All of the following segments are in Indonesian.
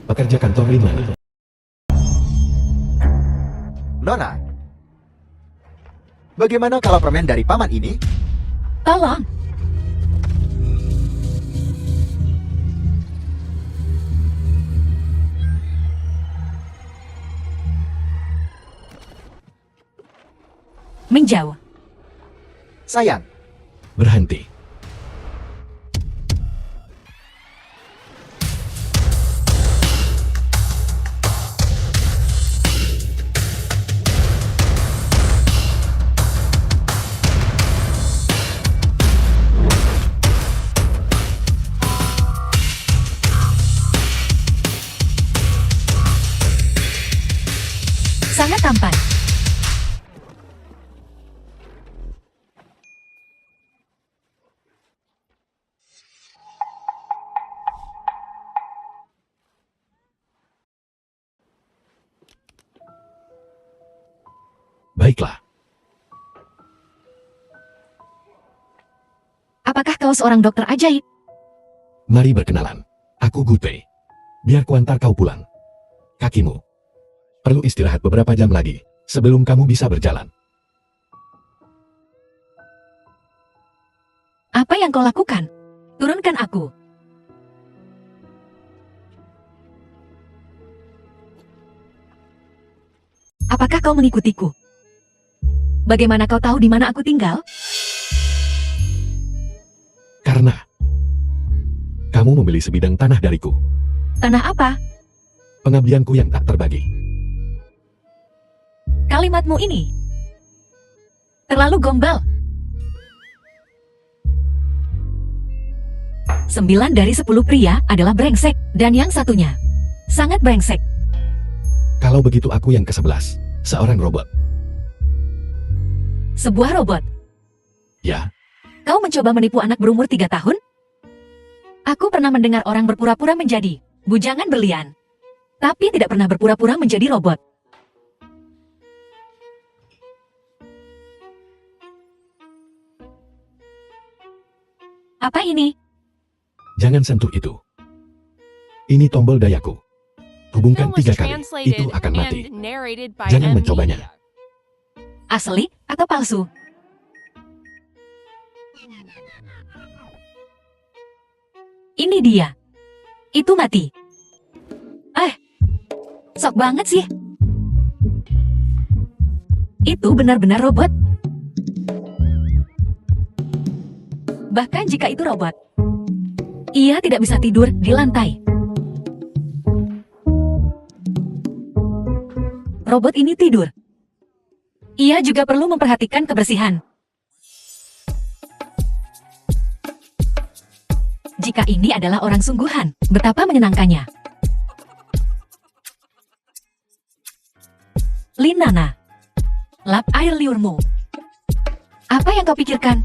pekerja kantor Lin. Nona, bagaimana kalau permen dari paman ini? Tolong. Menjauh. Sayang, Berhenti. Sangat tampan. Baiklah. Apakah kau seorang dokter ajaib? Mari berkenalan. Aku Gute. Biar kuantar kau pulang. Kakimu perlu istirahat beberapa jam lagi sebelum kamu bisa berjalan. Apa yang kau lakukan? Turunkan aku. Apakah kau mengikutiku? Bagaimana kau tahu di mana aku tinggal? Karena kamu membeli sebidang tanah dariku. Tanah apa? Pengabdianku yang tak terbagi. Kalimatmu ini terlalu gombal. 9 dari 10 pria adalah brengsek, dan yang satunya sangat brengsek. Kalau begitu aku yang ke-11, seorang robot. Sebuah robot. Ya, Kau mencoba menipu anak berumur 3 tahun? Aku pernah mendengar orang berpura-pura menjadi bujangan berlian, tapi tidak pernah berpura-pura menjadi robot. Apa ini? jangan sentuh itu. Ini tombol dayaku. Hubungkan 3 kali, itu akan mati. Jangan mencobanya. Asli atau palsu? Ini dia. Itu mati. Sok banget sih. Itu benar-benar robot. Bahkan jika itu robot, ia tidak bisa tidur di lantai. Robot ini tidur. Ia juga perlu memperhatikan kebersihan. Jika ini adalah orang sungguhan, betapa menyenangkannya. Linana, lap air liurmu. Apa yang kau pikirkan?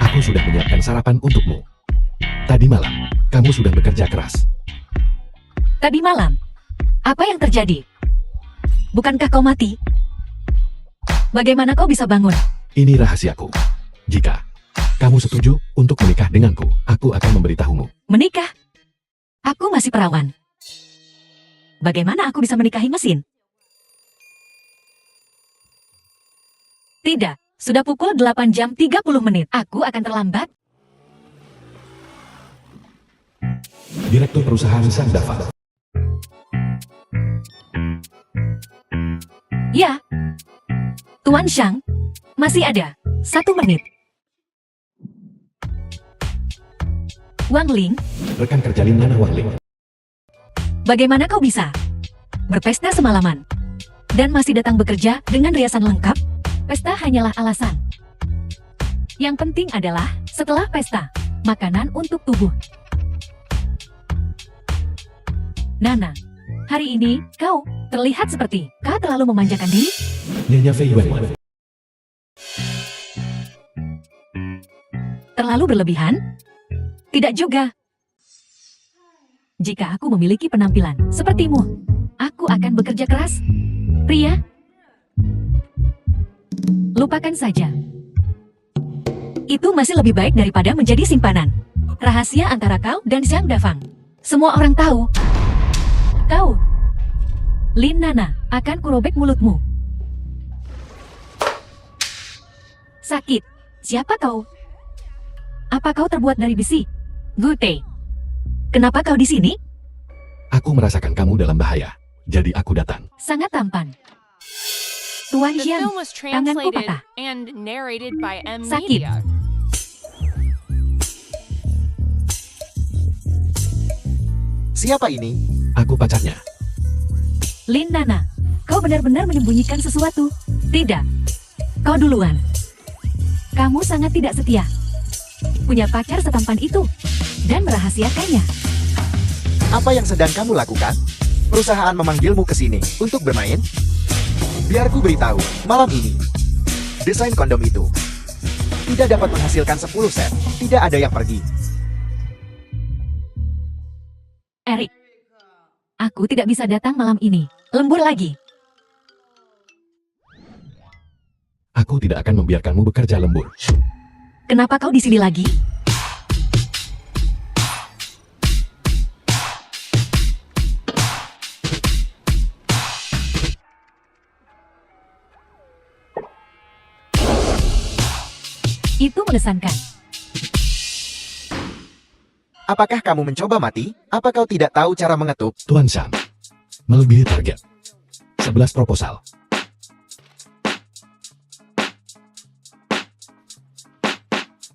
Aku sudah menyiapkan sarapan untukmu. Tadi malam, kamu sudah bekerja keras. Tadi malam, apa yang terjadi? Bukankah kau mati? Bagaimana kau bisa bangun? Ini rahasiaku. Jika kamu setuju untuk menikah denganku, aku akan memberitahumu. Menikah? Aku masih perawan. Bagaimana aku bisa menikahi mesin? Tidak, sudah pukul 8 jam 30 menit. Aku akan terlambat. Direktur perusahaan Sangdafa. Ya, Tuan Shang, masih ada 1 menit. Wang Ling, Rekan kerja Linana Wangling. bagaimana kau bisa berpesta semalaman dan masih datang bekerja dengan riasan lengkap? Pesta hanyalah alasan. Yang penting adalah setelah pesta, makanan untuk tubuh. Nana, hari ini kau terlihat seperti kau terlalu memanjakan diri. Nyonya Fei Yuan. Terlalu berlebihan? Tidak juga. Jika aku memiliki penampilan sepertimu, aku akan bekerja keras. Pria, lupakan saja. Itu masih lebih baik daripada menjadi simpanan. Rahasia antara kau dan Zhang Dafang. Semua orang tahu. Kau, Lin Nana, akan kurobek mulutmu. Sakit. Siapa kau? Apa kau terbuat dari besi? Gute. Kenapa kau di sini? Aku merasakan kamu dalam bahaya. Jadi aku datang. Sangat tampan. Tuan The Jian, film was tanganku translated patah. and narrated by M Sakit. Media. Siapa ini? Aku pacarnya. Lin Nana, kau benar-benar menyembunyikan sesuatu. Tidak. Kau duluan. Kamu sangat tidak setia. Punya pacar setampan itu. Dan merahasiakannya. Apa yang sedang kamu lakukan? Perusahaan memanggilmu ke sini untuk bermain? Biar ku beritahu, malam ini, desain kondom itu tidak dapat menghasilkan 10 set. Tidak ada yang pergi. Eric, aku tidak bisa datang malam ini. Lembur lagi. Aku tidak akan membiarkanmu bekerja lembur. Kenapa kau di sini lagi? Itu mengesankan. Apakah kamu mencoba mati? Apa kau tidak tahu cara mengetuk? Tuan Sam, melebihi target. 11 proposal.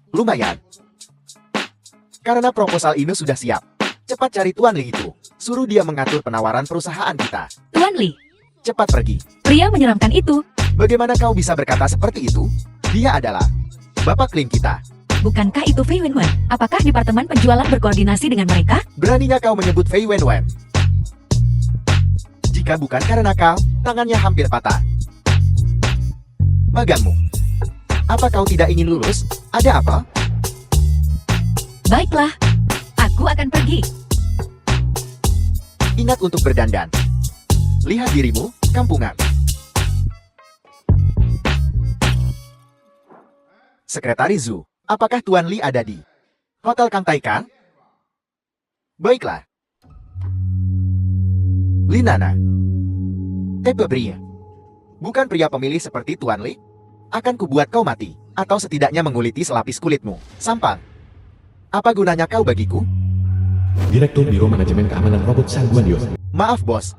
Lumayan. Karena proposal ini sudah siap. Cepat cari Tuan Li itu. Suruh dia mengatur penawaran perusahaan kita. Tuan Li, Cepat pergi. pria menyeramkan itu. Bagaimana kau bisa berkata seperti itu? Dia adalah Bapak Kling kita. Bukankah itu Fei Wenwen? Apakah departemen penjualan berkoordinasi dengan mereka? Beraninya kau menyebut Fei Wenwen? Jika bukan karena kau, tangannya hampir patah. Magangmu. Apa kau tidak ingin lulus? Ada apa? Baiklah, aku akan pergi. Ingat untuk berdandan. Lihat dirimu, kampungan. Sekretaris Zhu, apakah Tuan Li ada di Hotel Kang Taikan? Baiklah. Linana. Tepe pria. Bukan pria pemilih seperti Tuan Li? Akan kubuat kau mati, atau setidaknya menguliti selapis kulitmu. Sampang. Apa gunanya kau bagiku? Direktur Biro Manajemen Keamanan Robot Sang Guandios. Maaf bos,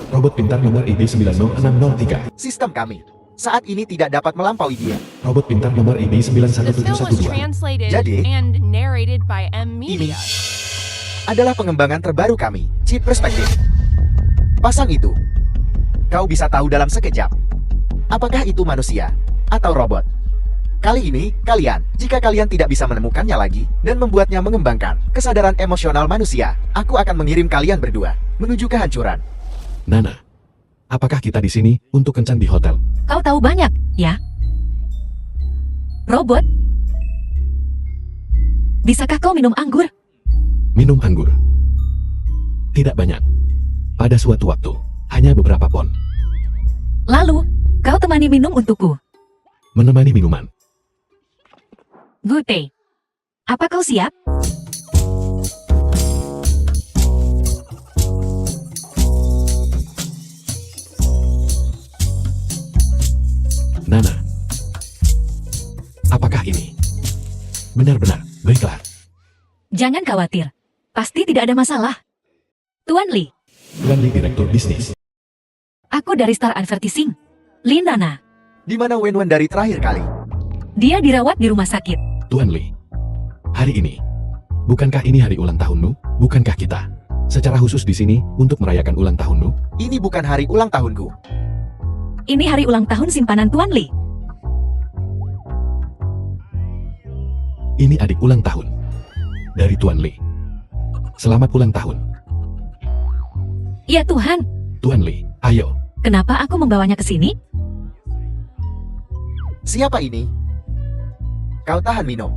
Robot pintar nomor ID90603. sistem kami saat ini tidak dapat melampaui dia. Robot pintar nomor The film was ID91712. translated Jadi? and narrated by M Ini Media. adalah pengembangan terbaru kami, chip perspektif. Pasang itu. Kau bisa tahu dalam sekejap. Apakah itu manusia atau robot? Kali ini, jika kalian tidak bisa menemukannya lagi dan membuatnya mengembangkan kesadaran emosional manusia, aku akan mengirim kalian berdua menuju kehancuran. Nana, apakah kita di sini untuk kencan di hotel? Kau tahu banyak, ya? Robot? Bisakah kau minum anggur? Minum anggur. Tidak banyak. Pada suatu waktu, hanya beberapa pon. Lalu, kau temani minum untukku. Menemani minuman. Gute. Apa kau siap? Nana, apakah ini benar-benar? Baiklah. Jangan khawatir. Pasti tidak ada masalah. Tuan Li, Tuan Li Direktur Bisnis. aku dari Star Advertising. Lin Nana. Di mana Wenwen dari terakhir kali? Dia dirawat di rumah sakit. Tuan Li, hari ini, bukankah ini hari ulang tahunmu? Bukankah kita secara khusus di sini untuk merayakan ulang tahunmu? Ini bukan hari ulang tahunku. Ini hari ulang tahun simpanan Tuan Li. Ini adik ulang tahun dari Tuan Li. Selamat ulang tahun, Ya Tuhan, Tuan Li. Ayo, kenapa aku membawanya ke sini? Siapa ini? Kau tahan minum.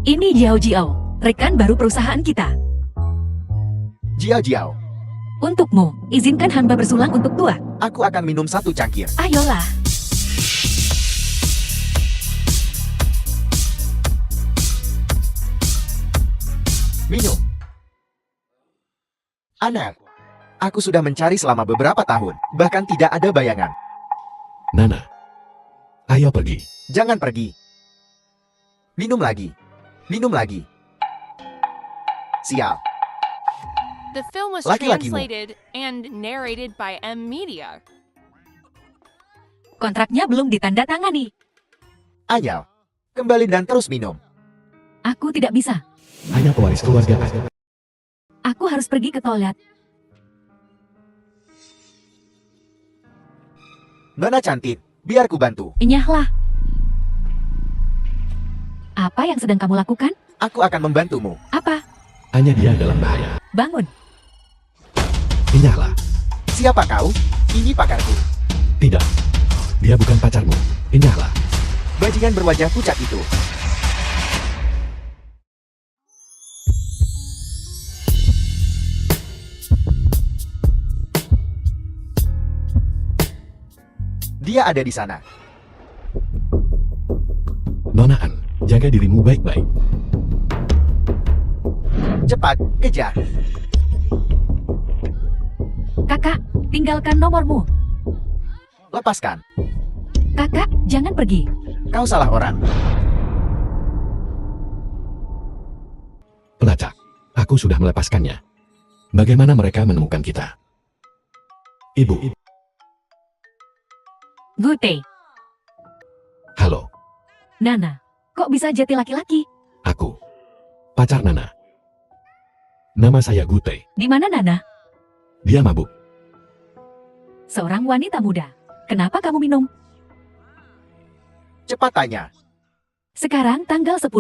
Ini Jiao Jiao, rekan baru perusahaan kita. Jiao Jiao, Untukmu, izinkan hamba bersulang untuk tua. aku akan minum 1 cangkir. Ayolah. Minum. Anak, aku sudah mencari selama beberapa tahun, bahkan tidak ada bayangan. Nana, ayo pergi. Jangan pergi. Minum lagi. Minum lagi. Sial. The film was Laki-lakimu. translated and narrated by M Media. Kontraknya belum ditandatangani. Ayo, kembali dan terus minum. Aku tidak bisa. Hanya pewaris keluarga. Aku harus pergi ke toilet. Nona cantik, biar ku bantu. Enyahlah. Apa yang sedang kamu lakukan? Aku akan membantumu. Apa? Hanya dia dalam bahaya. Bangun. Enyahlah. Siapa kau? Ini pakarku. Tidak. Dia bukan pacarmu. Enyahlah. Bajingan berwajah pucat itu. Dia ada di sana. Nonaan, jaga dirimu baik-baik. Cepat, kejar. Kakak, tinggalkan nomormu. Lepaskan. Kakak, jangan pergi. Kau salah orang. Pelacak, aku sudah melepaskannya. Bagaimana mereka menemukan kita? Ibu, Gute. halo, Nana, kok bisa jati laki-laki? aku. Pacar Nana. Nama saya Gute. Di mana Nana? Dia mabuk. Seorang wanita muda. Kenapa kamu minum? Cepat tanya. Sekarang tanggal 10.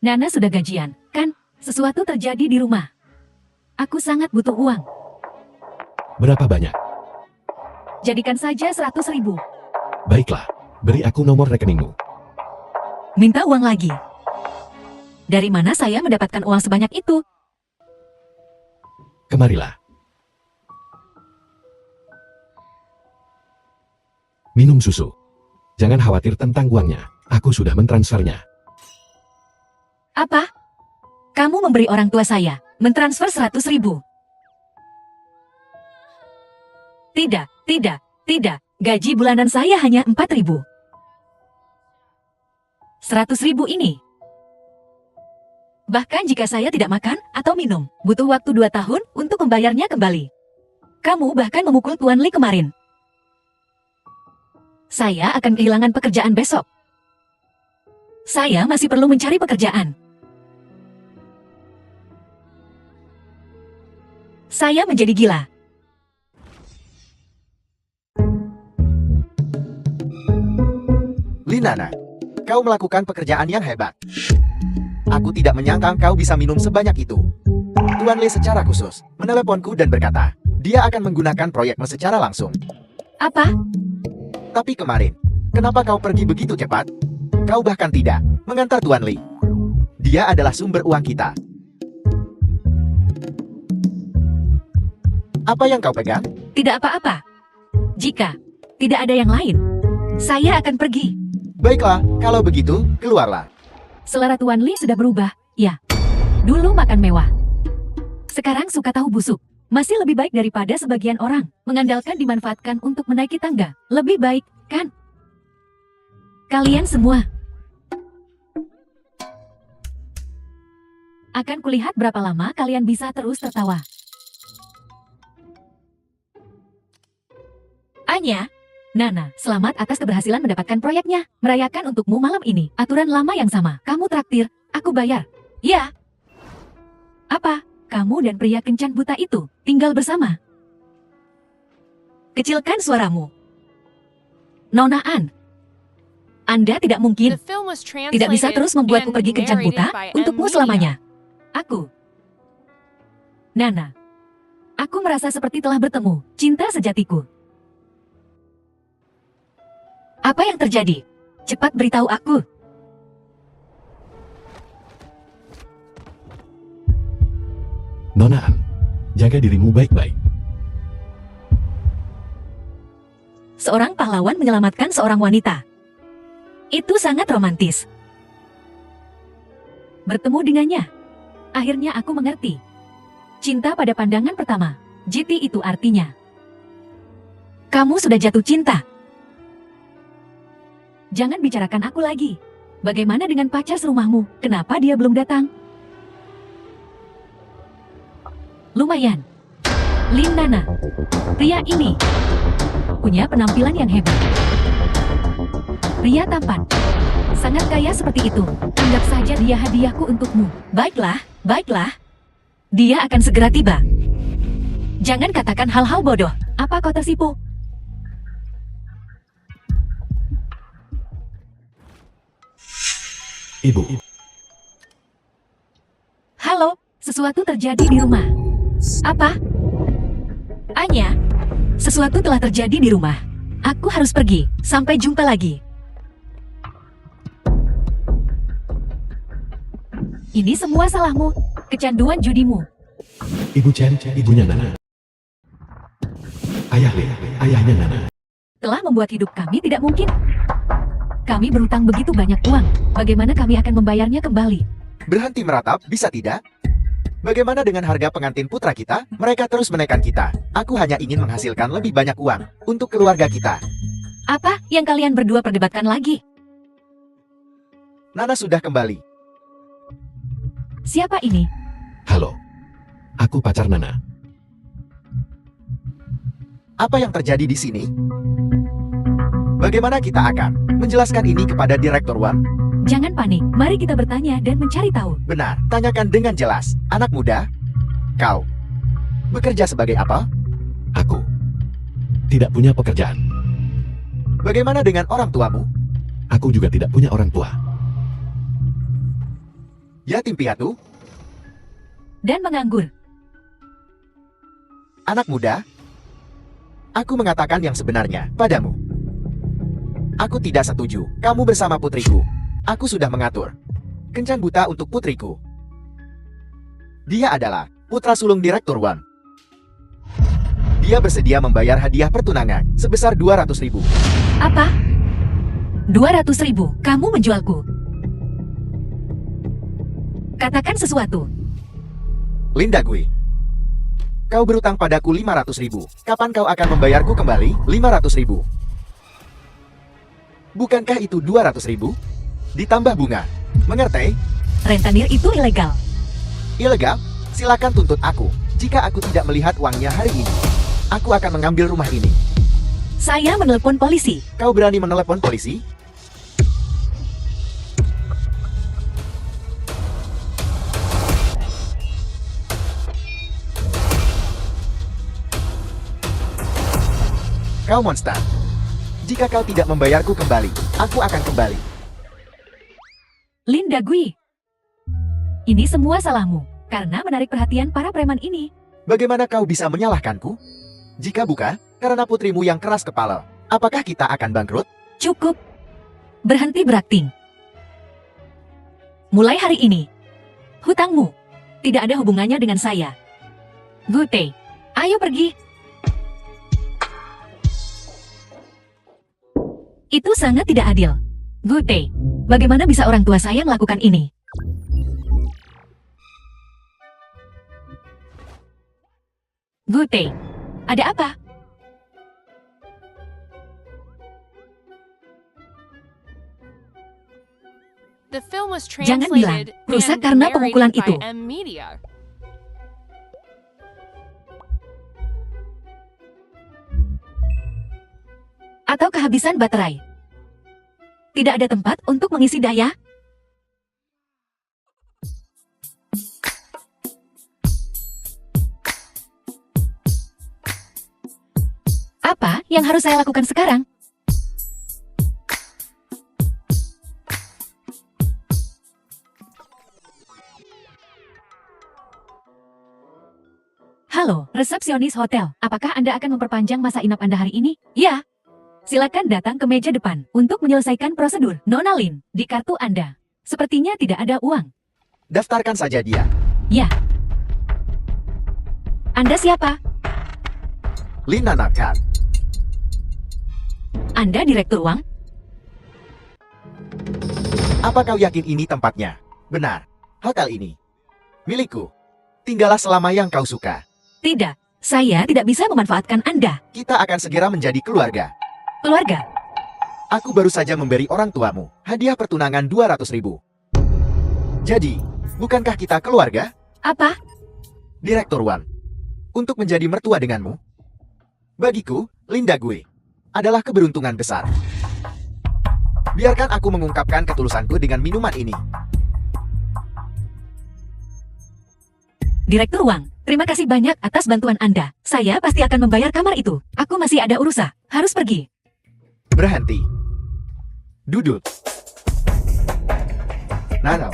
Nana sudah gajian, kan? Sesuatu terjadi di rumah. Aku sangat butuh uang. Berapa banyak? Jadikan saja 100.000. Baiklah, beri aku nomor rekeningmu. Minta uang lagi. Dari mana saya mendapatkan uang sebanyak itu? Kemarilah. Minum susu. Jangan khawatir tentang uangnya. Aku sudah mentransfernya. Apa? Kamu memberi orang tua saya mentransfer 100.000. Tidak, tidak, tidak. Gaji bulanan saya hanya 4.000. 100.000 ini. Bahkan jika saya tidak makan atau minum, butuh waktu 2 tahun untuk membayarnya kembali. Kamu bahkan memukul Tuan Lee kemarin. Saya akan kehilangan pekerjaan besok. Saya masih perlu mencari pekerjaan. Saya menjadi gila. Linana, kau melakukan pekerjaan yang hebat. Aku tidak menyangka kau bisa minum sebanyak itu. Tuan Lee secara khusus meneleponku dan berkata, dia akan menggunakan proyekmu secara langsung. Apa? Tapi kemarin, kenapa kau pergi begitu cepat? Kau bahkan tidak mengantar Tuan Lee. Dia adalah sumber uang kita. Apa yang kau pegang? Tidak apa-apa. Jika tidak ada yang lain, saya akan pergi. Baiklah, kalau begitu, keluarlah. Selera Tuan Lee sudah berubah, ya. Dulu makan mewah. Sekarang suka tahu busuk. Masih lebih baik daripada sebagian orang. Mengandalkan dimanfaatkan untuk menaiki tangga. Lebih baik, kan? Kalian semua. Akan kulihat berapa lama kalian bisa terus tertawa. Anya, Nana, selamat atas keberhasilan mendapatkan proyeknya. Merayakan untukmu malam ini. Aturan lama yang sama. Kamu traktir, aku bayar. Ya. Apa? Kamu dan pria kencan buta itu tinggal bersama. Kecilkan suaramu. Nonaan. Anda tidak The mungkin film was tidak bisa translated terus membuatku and pergi kencan narrated buta by M untukmu Media. selamanya. Aku. Nana. Aku merasa seperti telah bertemu cinta sejatiku. Apa yang terjadi? Cepat beritahu aku. Nonaan, Jaga dirimu baik-baik. Seorang pahlawan menyelamatkan seorang wanita. Itu sangat romantis. Bertemu dengannya, akhirnya aku mengerti. Cinta pada pandangan pertama. GT itu artinya kamu sudah jatuh cinta. Jangan bicarakan aku lagi. Bagaimana dengan pacar serumahmu? Kenapa dia belum datang? Lumayan. Lin Nana. Pria ini punya penampilan yang hebat. Pria tampan. Sangat kaya seperti itu. Anggap saja dia hadiahku untukmu. Baiklah, baiklah. Dia akan segera tiba. Jangan katakan hal-hal bodoh. Apa kau tersipu? Ibu. Halo, sesuatu terjadi di rumah. Apa? Anya, sesuatu telah terjadi di rumah. Aku harus pergi. Sampai jumpa lagi. Ini semua salahmu. Kecanduan judimu. Ibu Chen, ibunya Nana. Ayah Lin, ayahnya Nana. Telah membuat hidup kami tidak mungkin. Kami berutang begitu banyak uang. Bagaimana kami akan membayarnya kembali? Berhenti meratap, bisa tidak? Bagaimana dengan harga pengantin putra kita? Mereka terus menekan kita. Aku hanya ingin menghasilkan lebih banyak uang untuk keluarga kita. Apa yang kalian berdua perdebatkan lagi? Nana sudah kembali. Siapa ini? Halo. Aku pacar Nana. Apa yang terjadi di sini? Bagaimana kita akan menjelaskan ini kepada Direktur Wan? Jangan panik. Mari kita bertanya dan mencari tahu. Benar, tanyakan dengan jelas. Anak muda, kau bekerja sebagai apa? Aku tidak punya pekerjaan. Bagaimana dengan orang tuamu? Aku juga tidak punya orang tua. Yatim piatu? Dan menganggur. Anak muda, aku mengatakan yang sebenarnya padamu. Aku tidak setuju kamu bersama putriku. Aku sudah mengatur kencan buta untuk putriku. Dia adalah putra sulung Direktur Wan. Dia bersedia membayar hadiah pertunangan sebesar 200.000. Apa? 200.000? Kamu menjualku? Katakan sesuatu. Linda Gui, kau berutang padaku 500.000. Kapan kau akan membayarku kembali 500.000? Bukankah itu 200.000? Ditambah bunga. Mengerti? Rentenir itu ilegal. Ilegal? Silakan tuntut aku. Jika aku tidak melihat uangnya hari ini, aku akan mengambil rumah ini. Saya menelepon polisi. Kau berani menelepon polisi? Kau monster. Jika kau tidak membayarku kembali, aku akan kembali. Linda Gui. Ini semua salahmu. Karena menarik perhatian para preman ini. Bagaimana kau bisa menyalahkanku? Jika bukan, karena putrimu yang keras kepala, apakah kita akan bangkrut? Cukup. Berhenti berakting. Mulai hari ini, hutangmu tidak ada hubungannya dengan saya. Gute, ayo pergi. Itu sangat tidak adil. Gute, bagaimana bisa orang tua saya melakukan ini? Gute, ada apa? The film was Jangan bilang, translated rusak and karena pemukulan narrated itu. by M Media. Atau kehabisan baterai? Tidak ada tempat untuk mengisi daya? Apa yang harus saya lakukan sekarang? Halo, resepsionis hotel. Apakah Anda akan memperpanjang masa inap Anda hari ini? Ya. Silakan datang ke meja depan untuk menyelesaikan prosedur. Nona Lin, di kartu Anda. Sepertinya tidak ada uang. Daftarkan saja dia. Ya. Anda siapa? Lin Nana kan? Anda direktur uang? Apa kau yakin ini tempatnya? Benar, hotel ini milikku. Tinggallah selama yang kau suka. Tidak, saya tidak bisa memanfaatkan Anda. Kita akan segera menjadi keluarga. Keluarga, Aku baru saja memberi orang tuamu hadiah pertunangan 200.000. Jadi, bukankah kita keluarga? apa? Direktur Wan, untuk menjadi mertua denganmu, bagiku, Linda gue, adalah keberuntungan besar. Biarkan aku mengungkapkan ketulusanku dengan minuman ini. Direktur uang, terima kasih banyak atas bantuan Anda. Saya pasti akan membayar kamar itu. Aku masih ada urusan, harus pergi. Berhenti. Duduk. Nano.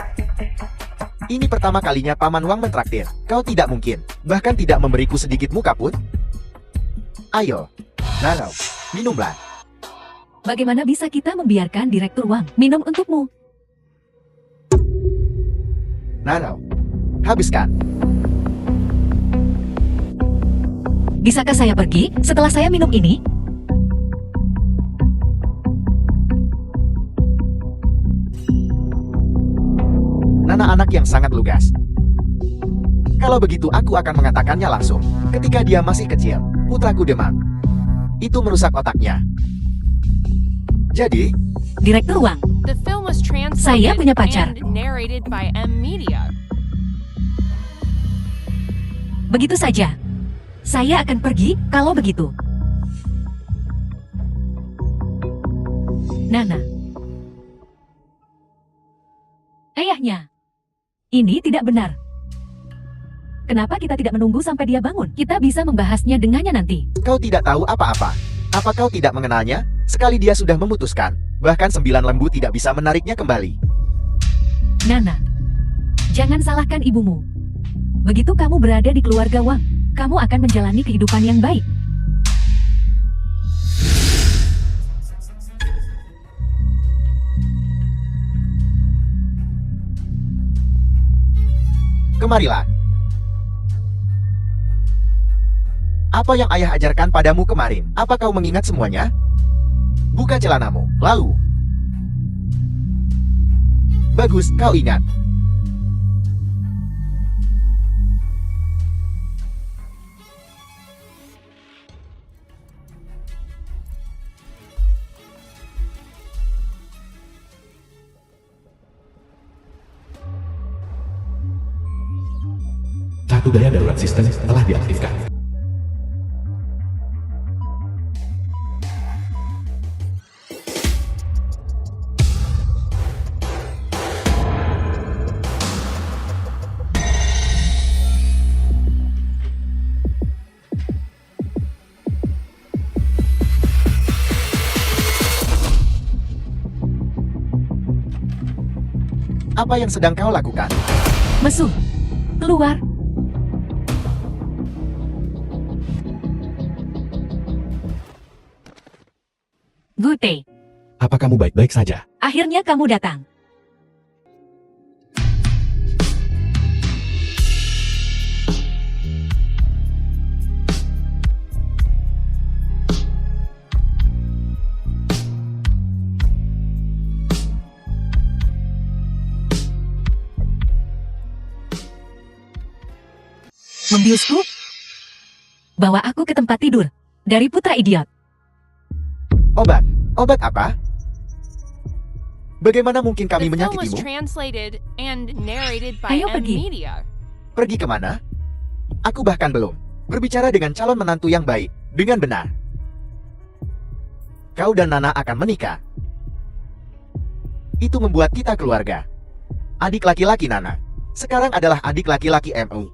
Ini pertama kalinya Paman Wang mentraktir. Kau tidak mungkin, bahkan tidak memberiku sedikit muka pun. Ayo, Nano, minumlah. Bagaimana bisa kita membiarkan direktur uang minum untukmu? Nano, habiskan. Bisakah saya pergi setelah saya minum ini? Nana anak yang sangat lugas. Kalau begitu aku akan mengatakannya langsung. Ketika dia masih kecil, putraku demam. Itu merusak otaknya. Jadi, Direktur uang, The film was Saya translated punya pacar. and narrated by M Media. begitu saja. Saya akan pergi kalau begitu. Nana. Ayahnya. Ini tidak benar. Kenapa kita tidak menunggu sampai dia bangun? Kita bisa membahasnya dengannya nanti. kau tidak tahu apa-apa. Apa kau tidak mengenalnya? Sekali dia sudah memutuskan, bahkan 9 lembu tidak bisa menariknya kembali. Nana. Jangan salahkan ibumu. Begitu kamu berada di keluarga Wang, kamu akan menjalani kehidupan yang baik. Kemarilah. Apa yang ayah ajarkan padamu kemarin? Apa kau mengingat semuanya? Buka celanamu, lalu. Bagus, kau ingat. Satu daya darurat sistem telah diaktifkan. Apa yang sedang kau lakukan? Mesu. Keluar. Gute. Apa kamu baik-baik saja? Akhirnya kamu datang. Membiusku? Bawa aku ke tempat tidur. Dari putra idiot. Obat? Obat apa? Bagaimana mungkin kami The film was menyakitimu? translated and narrated by Ayo M pergi. Media. Pergi kemana? Aku bahkan belum berbicara dengan calon menantu yang baik, dengan benar. Kau dan Nana akan menikah. Itu membuat kita keluarga. Adik laki-laki Nana sekarang adalah adik laki-laki MU.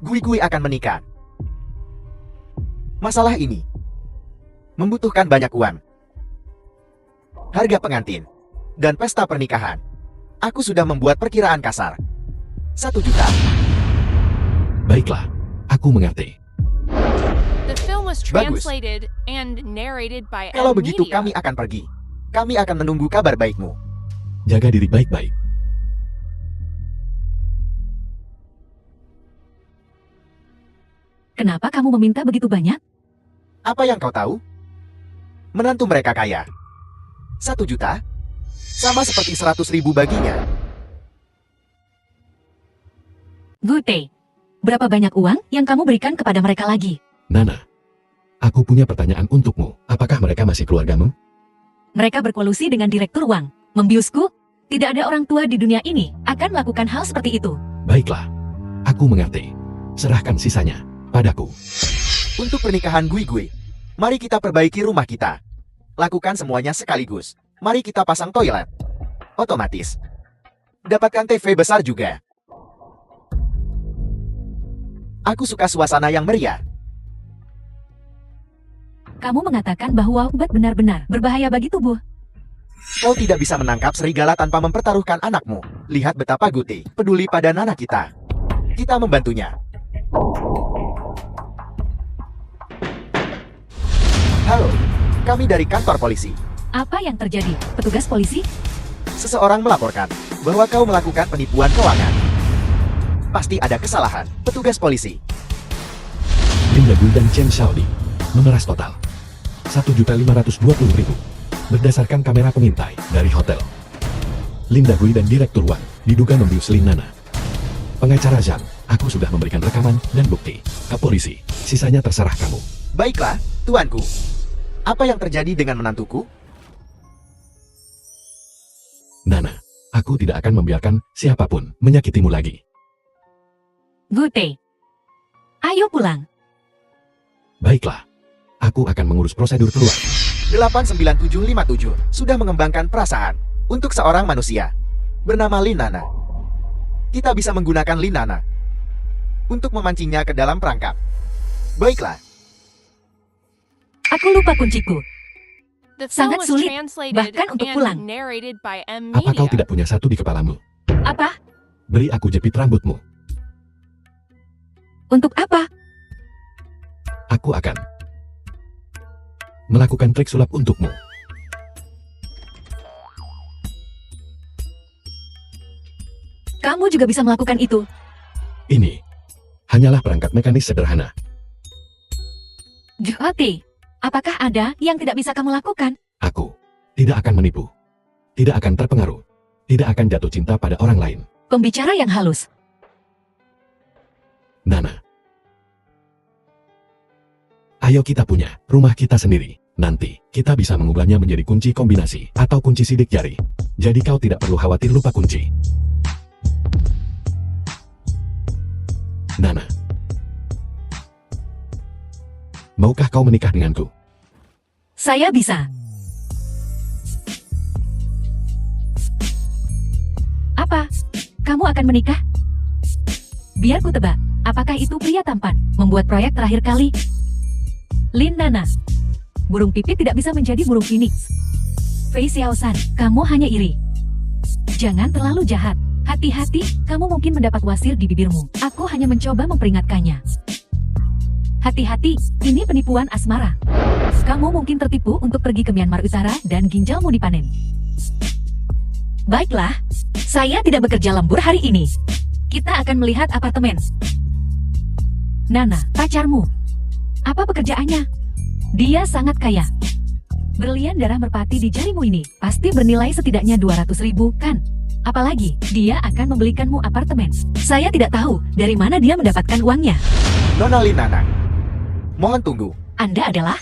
Gui akan menikah. Masalah ini membutuhkan banyak uang. Harga pengantin dan pesta pernikahan. Aku sudah membuat perkiraan kasar. 1 juta. Baiklah, aku mengerti. The film was Bagus. translated and narrated by Kalau M begitu Media. kami akan pergi. Kami akan menunggu kabar baikmu. Jaga diri baik-baik. Kenapa kamu meminta begitu banyak? Apa yang kau tahu? Menantu mereka kaya. 1 juta? Sama seperti 100.000 baginya. Gute, berapa banyak uang yang kamu berikan kepada mereka lagi? Nana, aku punya pertanyaan untukmu. Apakah mereka masih keluargamu? Mereka berkolusi dengan direktur uang. Membiusku? Tidak ada orang tua di dunia ini akan melakukan hal seperti itu. Baiklah, aku mengerti. Serahkan sisanya padaku. Untuk pernikahan Gui, mari kita perbaiki rumah kita. Lakukan semuanya sekaligus. Mari kita pasang toilet. Otomatis. Dapatkan TV besar juga. Aku suka suasana yang meriah. Kamu mengatakan bahwa obat benar-benar berbahaya bagi tubuh. Kau tidak bisa menangkap serigala tanpa mempertaruhkan anakmu. Lihat betapa Guti peduli pada Nana kita. Kita membantunya. Halo, kami dari kantor polisi. Apa yang terjadi, petugas polisi? Seseorang melaporkan bahwa kau melakukan penipuan keuangan. Pasti ada kesalahan, petugas polisi. Linda Gui dan Chen Xiaodi memeras total 1.520.000 berdasarkan kamera pengintai dari hotel. Linda Gui dan Direktur Wang diduga membius Lin Nana. Pengacara Zhang, aku sudah memberikan rekaman dan bukti ke polisi. Sisanya terserah kamu. Baiklah, tuanku. Apa yang terjadi dengan menantuku? Nana, aku tidak akan membiarkan siapapun menyakitimu lagi. Gute, ayo pulang. Baiklah, aku akan mengurus prosedur keluar. 89757 sudah mengembangkan perasaan untuk seorang manusia bernama Lin Nana. Kita bisa menggunakan Lin Nana untuk memancingnya ke dalam perangkap. Baiklah. Aku lupa kunciku. The film Sangat was sulit, translated bahkan untuk pulang. and narrated by M Apa kau Media. tidak punya satu di kepalamu? Apa? Beri aku jepit rambutmu. Untuk apa? Aku akan melakukan trik sulap untukmu. Kamu juga bisa melakukan itu. Ini hanyalah perangkat mekanis sederhana. Gute, apakah ada yang tidak bisa kamu lakukan? Aku tidak akan menipu. Tidak akan terpengaruh. Tidak akan jatuh cinta pada orang lain. Pembicara yang halus. Nana. Ayo kita punya rumah kita sendiri. Nanti, kita bisa mengubahnya menjadi kunci kombinasi atau kunci sidik jari. Jadi kau tidak perlu khawatir lupa kunci. Nana. Maukah kau menikah denganku? Saya bisa. Apa? Kamu akan menikah? Biar ku tebak, apakah itu pria tampan membuat proyek terakhir kali? Lin Nana. Burung pipit tidak bisa menjadi burung phoenix. Fei Xiaoshan, kamu hanya iri. Jangan terlalu jahat. Hati-hati, kamu mungkin mendapat wasir di bibirmu. Aku hanya mencoba memperingatkannya. Hati-hati, ini penipuan asmara. Kamu mungkin tertipu untuk pergi ke Myanmar Utara dan ginjalmu dipanen. Baiklah, saya tidak bekerja lembur hari ini. Kita akan melihat apartemen. Nana, pacarmu. Apa pekerjaannya? Dia sangat kaya. Berlian darah merpati di jarimu ini pasti bernilai setidaknya 200.000, kan? Apalagi, dia akan membelikanmu apartemen. Saya tidak tahu dari mana dia mendapatkan uangnya. Nona Lin Nana. Mohon tunggu. Anda adalah?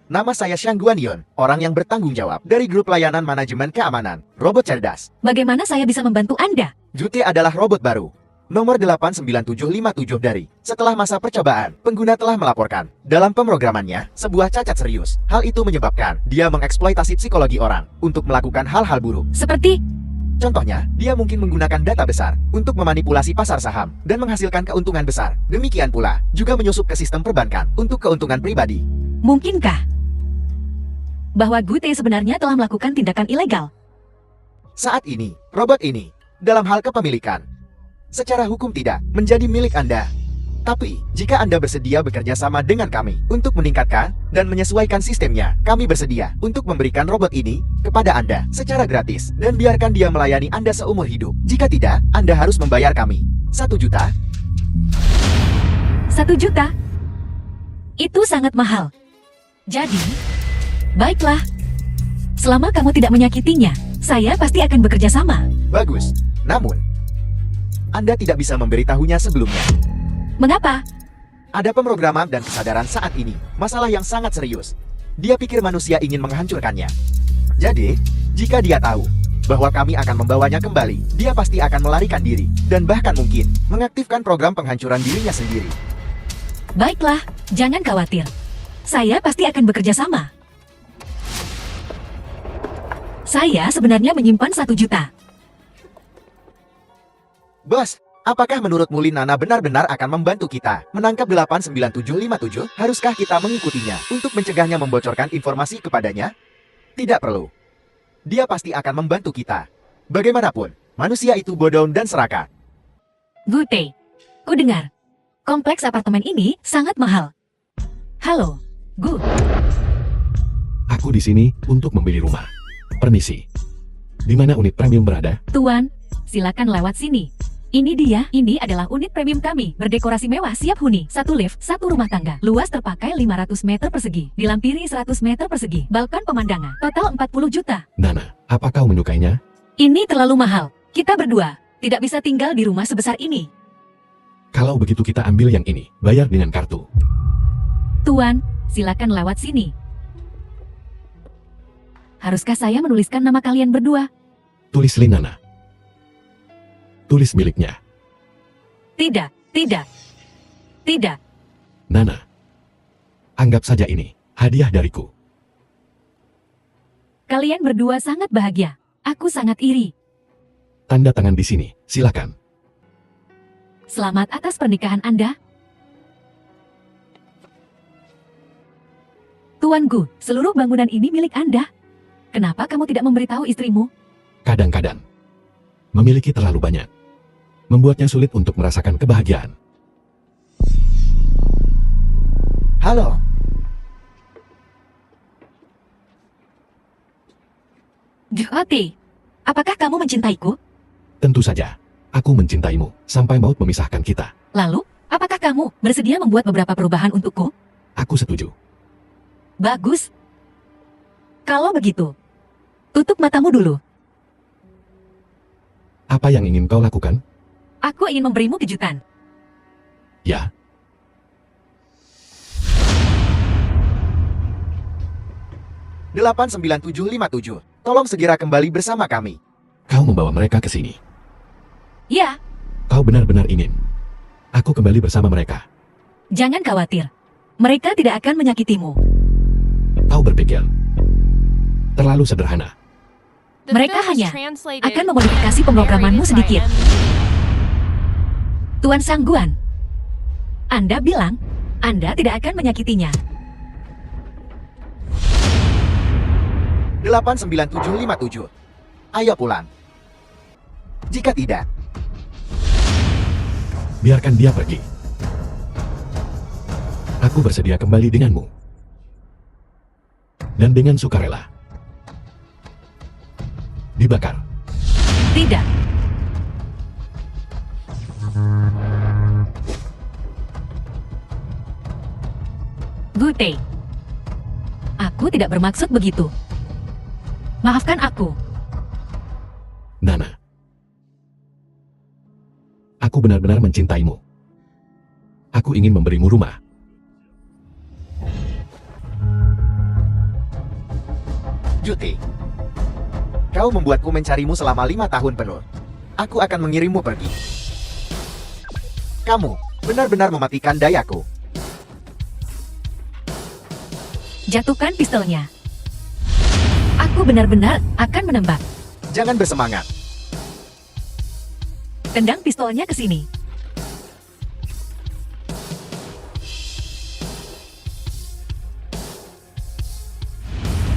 Nama saya Xiang Guanyon, orang yang bertanggung jawab dari grup layanan manajemen keamanan, robot cerdas. Bagaimana saya bisa membantu Anda? Jute adalah robot baru. Nomor 89757 dari. Setelah masa percobaan, pengguna telah melaporkan. Dalam pemrogramannya, sebuah cacat serius. Hal itu menyebabkan dia mengeksploitasi psikologi orang untuk melakukan hal-hal buruk. Seperti, Contohnya, dia mungkin menggunakan data besar untuk memanipulasi pasar saham dan menghasilkan keuntungan besar. Demikian pula, juga menyusup ke sistem perbankan untuk keuntungan pribadi. mungkinkah bahwa Gute sebenarnya telah melakukan tindakan ilegal? Saat ini, robot ini, dalam hal kepemilikan, secara hukum tidak menjadi milik Anda. Tapi, jika Anda bersedia bekerja sama dengan kami untuk meningkatkan dan menyesuaikan sistemnya, kami bersedia untuk memberikan robot ini kepada Anda secara gratis dan biarkan dia melayani Anda seumur hidup. Jika tidak, Anda harus membayar kami 1 juta. 1 1 juta? Itu sangat mahal. Jadi, baiklah. Selama kamu tidak menyakitinya, saya pasti akan bekerja sama. Bagus. Namun, Anda tidak bisa memberitahunya sebelumnya. Mengapa? Ada pemrograman dan kesadaran saat ini. Masalah yang sangat serius. Dia pikir manusia ingin menghancurkannya. Jadi, jika dia tahu bahwa kami akan membawanya kembali, dia pasti akan melarikan diri. Dan bahkan mungkin mengaktifkan program penghancuran dirinya sendiri. Baiklah, jangan khawatir. Saya pasti akan bekerja sama. Saya sebenarnya menyimpan 1 juta. Bos, apakah menurutmu Linana benar-benar akan membantu kita menangkap 89757? Haruskah kita mengikutinya untuk mencegahnya membocorkan informasi kepadanya? Tidak perlu. Dia pasti akan membantu kita. Bagaimanapun, manusia itu bodoh dan serakah. Gute, ku dengar. Kompleks apartemen ini sangat mahal. Halo, Gu. Aku di sini untuk membeli rumah. Permisi. Di mana unit premium berada? Tuan, silakan lewat sini. Ini dia, ini adalah unit premium kami. Berdekorasi mewah siap huni. 1 lift, 1 rumah tangga. Luas terpakai 500 meter persegi. Dilampiri 100 meter persegi. Balkon pemandangan. Total 40 juta. Nana, apa kau menyukainya? Ini terlalu mahal. Kita berdua tidak bisa tinggal di rumah sebesar ini. Kalau begitu kita ambil yang ini. Bayar dengan kartu. Tuan, silakan lewat sini. Haruskah saya menuliskan nama kalian berdua? Tulis Linana. Tulis miliknya. Tidak, tidak, tidak. Nana. Anggap saja ini hadiah dariku. Kalian berdua sangat bahagia. Aku sangat iri. Tanda tangan di sini. Silakan. Selamat atas pernikahan Anda. Tuan Gu, seluruh bangunan ini milik Anda. Kenapa kamu tidak memberitahu istrimu? Kadang-kadang. Memiliki terlalu banyak. Membuatnya sulit untuk merasakan kebahagiaan. Halo, Jote, apakah kamu mencintaiku? Tentu saja. Aku mencintaimu. Sampai maut memisahkan kita. Lalu, apakah kamu bersedia membuat beberapa perubahan untukku? Aku setuju. Bagus. Kalau begitu, tutup matamu dulu. Apa yang ingin kau lakukan? Aku ingin memberimu kejutan. Ya. Delapan 99757. Tolong segera kembali bersama kami. Kau membawa mereka ke sini. Ya, Kau benar-benar ingin. Aku kembali bersama mereka. jangan khawatir. Mereka tidak akan menyakitimu. Kau berpikir. Terlalu sederhana. The Mereka film was hanya translated akan and memodifikasi pemrogramanmu narrated by sedikit. M. Tuan Sangguan, Anda bilang Anda tidak akan menyakitinya. 89757. Ayo pulang. Jika tidak, Biarkan dia pergi. Aku bersedia kembali denganmu. Dan dengan sukarela. Dibakar. Tidak. Gute. Aku tidak bermaksud begitu. Maafkan aku. Nana. Aku benar-benar mencintaimu. Aku ingin memberimu rumah. Juti, kau membuatku mencarimu selama 5 tahun penuh. Aku akan mengirimmu pergi. Kamu benar-benar mematikan dayaku. Jatuhkan pistolnya. Aku benar-benar akan menembak. Jangan bersemangat. Tendang pistolnya ke sini.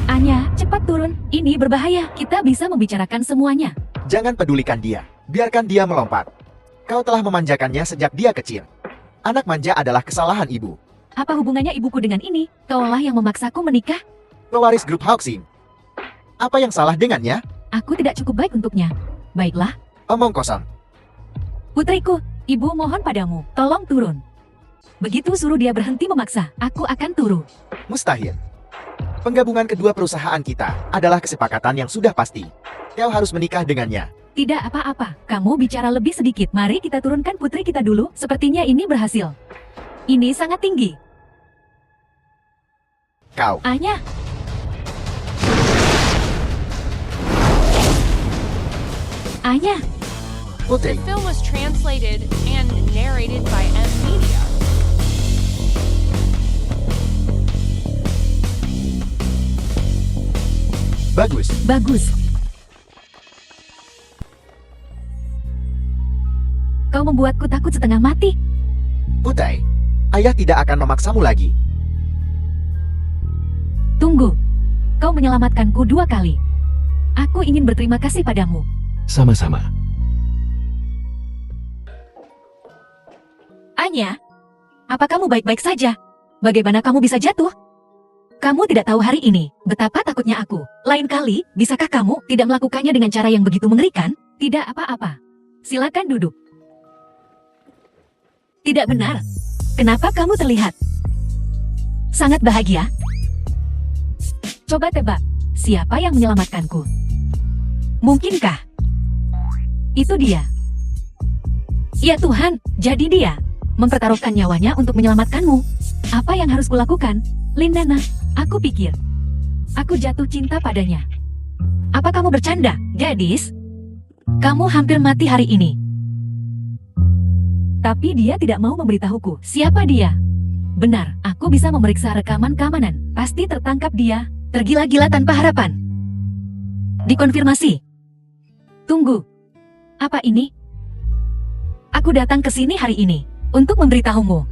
Anya, cepat turun. Ini berbahaya. Kita bisa membicarakan semuanya. Jangan pedulikan dia. Biarkan dia melompat. Kau telah memanjakannya sejak dia kecil. Anak manja adalah kesalahan ibu. Apa hubungannya ibuku dengan ini? Kaulah yang memaksaku menikah. Pewaris grup Hawksin. Apa yang salah dengannya? Aku tidak cukup baik untuknya. Baiklah, Omong kosong. putriku, ibu mohon padamu, tolong turun. Begitu suruh dia berhenti memaksa, aku akan turu. Mustahil. Penggabungan kedua perusahaan kita adalah kesepakatan yang sudah pasti. Kau harus menikah dengannya. Tidak apa-apa, kamu bicara lebih sedikit. Mari kita turunkan putri kita dulu, sepertinya ini berhasil. Ini sangat tinggi. Kau. Anya. Anya. Putri. The film was translated and narrated by M Media. Bagus. Bagus. Kau membuatku takut setengah mati. Putri. Ayah tidak akan memaksamu lagi. Tunggu. Kau menyelamatkanku 2 kali. Aku ingin berterima kasih padamu. Sama-sama. Anya, apa kamu baik-baik saja? Bagaimana kamu bisa jatuh? Kamu tidak tahu hari ini betapa takutnya aku. Lain kali, bisakah kamu tidak melakukannya dengan cara yang begitu mengerikan? Tidak apa-apa. Silakan duduk. Tidak benar. Kenapa kamu terlihat sangat bahagia? Coba tebak, siapa yang menyelamatkanku? Mungkinkah itu dia? Ya Tuhan, jadi dia mempertaruhkan nyawanya untuk menyelamatkanmu. Apa yang harus kulakukan? Lindana, aku pikir aku jatuh cinta padanya. Apa kamu bercanda, gadis? Kamu hampir mati hari ini. Tapi dia tidak mau memberitahuku siapa dia. Benar, aku bisa memeriksa rekaman keamanan. Pasti tertangkap dia, tergila-gila tanpa harapan. Dikonfirmasi. Tunggu. Apa ini? Aku datang ke sini hari ini untuk memberitahumu.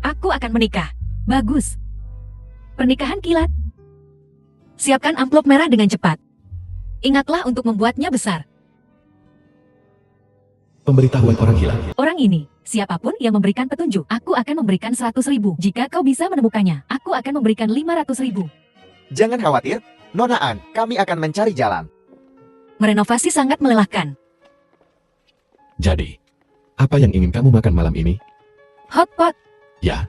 Aku akan menikah. Bagus. Pernikahan kilat. Siapkan amplop merah dengan cepat. Ingatlah untuk membuatnya besar. Pemberitahuan orang hilang. Orang ini, siapapun yang memberikan petunjuk, aku akan memberikan 100.000. Jika kau bisa menemukannya, aku akan memberikan 500.000. Jangan khawatir, Nona An, kami akan mencari jalan. Merenovasi sangat melelahkan. Jadi, apa yang ingin kamu makan malam ini? Hotpot, Ya.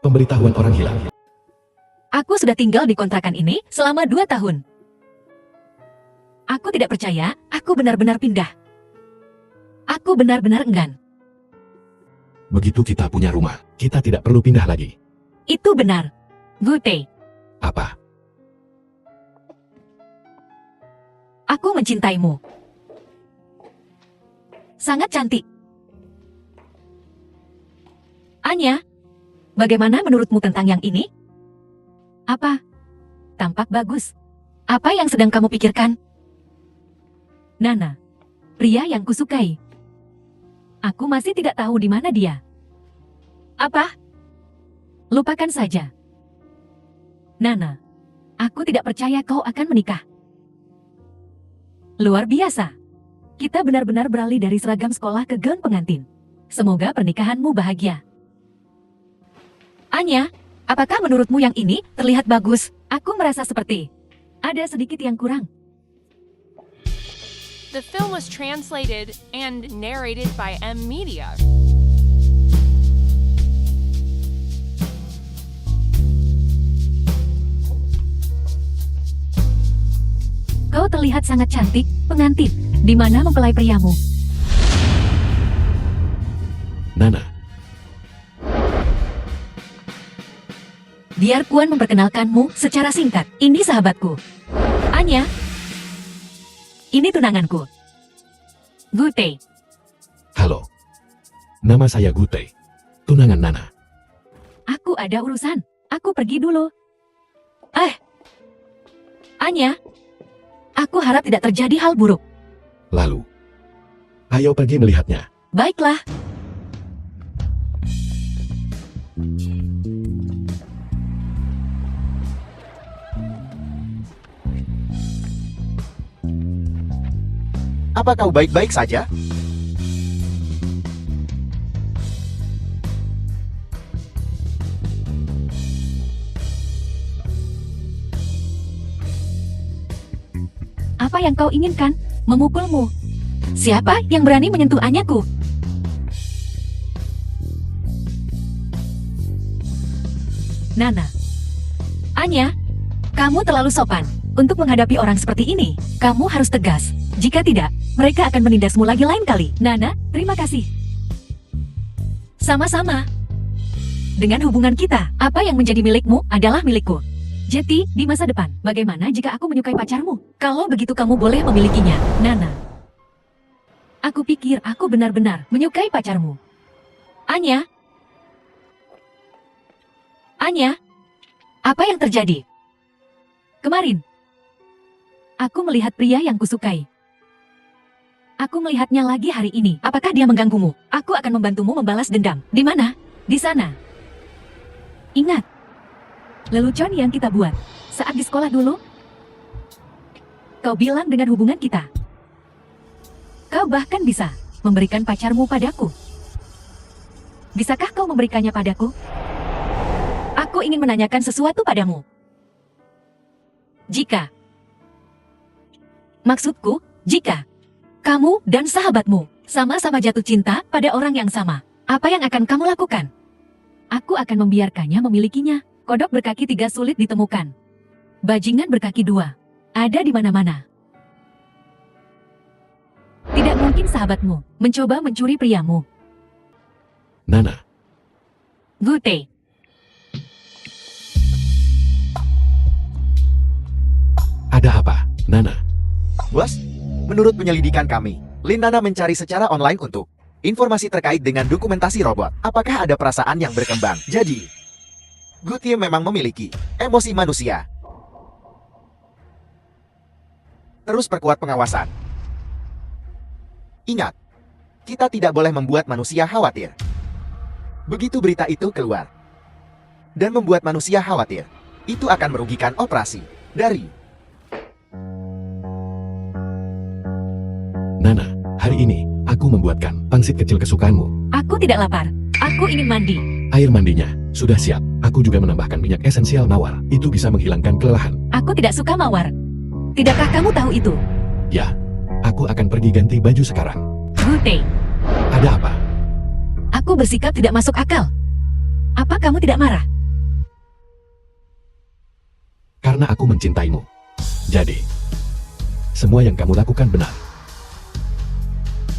Pemberitahuan orang hilang. aku sudah tinggal di kontrakan ini selama 2 tahun. Aku tidak percaya, aku benar-benar pindah. Aku benar-benar enggan. Begitu kita punya rumah, kita tidak perlu pindah lagi. Itu benar. Gute, Apa? aku mencintaimu. Sangat cantik. Anya, bagaimana menurutmu tentang yang ini? Apa? Tampak bagus. Apa yang sedang kamu pikirkan? Nana, pria yang kusukai. Aku masih tidak tahu di mana dia. Apa? Lupakan saja. Nana, aku tidak percaya kau akan menikah. Luar biasa. Kita benar-benar beralih dari seragam sekolah ke gaun pengantin. Semoga pernikahanmu bahagia. Anya, apakah menurutmu yang ini terlihat bagus? Aku merasa seperti ada sedikit yang kurang. The film was translated and narrated by M Media. Kau terlihat sangat cantik, pengantin. Di mana mempelai priamu? Nana, Biar Puan memperkenalkanmu secara singkat. Ini sahabatku. Anya. Ini tunanganku. Gute. halo. Nama saya Gute. Tunangan Nana. Aku ada urusan. Aku pergi dulu. Anya. Aku harap tidak terjadi hal buruk. Lalu, ayo pergi melihatnya. Baiklah. Apa kau baik-baik saja? Apa yang kau inginkan? Memukulmu. Siapa yang berani menyentuh Anyaku? Nana. Anya, kamu terlalu sopan. Untuk menghadapi orang seperti ini, kamu harus tegas. Jika tidak, mereka akan menindasmu lagi lain kali. Nana, terima kasih. Sama-sama. Dengan hubungan kita, apa yang menjadi milikmu adalah milikku. Jadi, di masa depan, bagaimana jika aku menyukai pacarmu? Kalau begitu kamu boleh memilikinya, Nana. Aku pikir aku benar-benar menyukai pacarmu. Anya? Anya? Apa yang terjadi? Kemarin, aku melihat pria yang kusukai. Aku melihatnya lagi hari ini. Apakah dia mengganggumu? Aku akan membantumu membalas dendam. Di mana? Di sana. Ingat, lelucon yang kita buat saat di sekolah dulu. Kau bilang dengan hubungan kita. Kau bahkan bisa memberikan pacarmu padaku. Bisakah kau memberikannya padaku? Aku ingin menanyakan sesuatu padamu. Maksudku, jika kamu dan sahabatmu sama-sama jatuh cinta pada orang yang sama, apa yang akan kamu lakukan? Aku akan membiarkannya memilikinya. Kodok berkaki 3 sulit ditemukan. Bajingan berkaki 2 ada di mana-mana. Tidak mungkin sahabatmu mencoba mencuri priamu. Nana, Gute. ada apa, Nana? Bos, menurut penyelidikan kami, Lindana mencari secara online untuk informasi terkait dengan dokumentasi robot. Apakah ada perasaan yang berkembang? Jadi, Gutie memang memiliki emosi manusia. Terus perkuat pengawasan. Ingat, kita tidak boleh membuat manusia khawatir. Begitu berita itu keluar dan membuat manusia khawatir, itu akan merugikan operasi dari Nana, hari ini aku membuatkan pangsit kecil kesukaanmu. Aku tidak lapar. Aku ingin mandi. Air mandinya sudah siap. Aku juga menambahkan minyak esensial mawar. Itu bisa menghilangkan kelelahan. Aku tidak suka mawar. Tidakkah kamu tahu itu? Ya, aku akan pergi ganti baju sekarang. Gute. Ada apa? Aku bersikap tidak masuk akal. Apa kamu tidak marah? Karena aku mencintaimu. Jadi, semua yang kamu lakukan benar.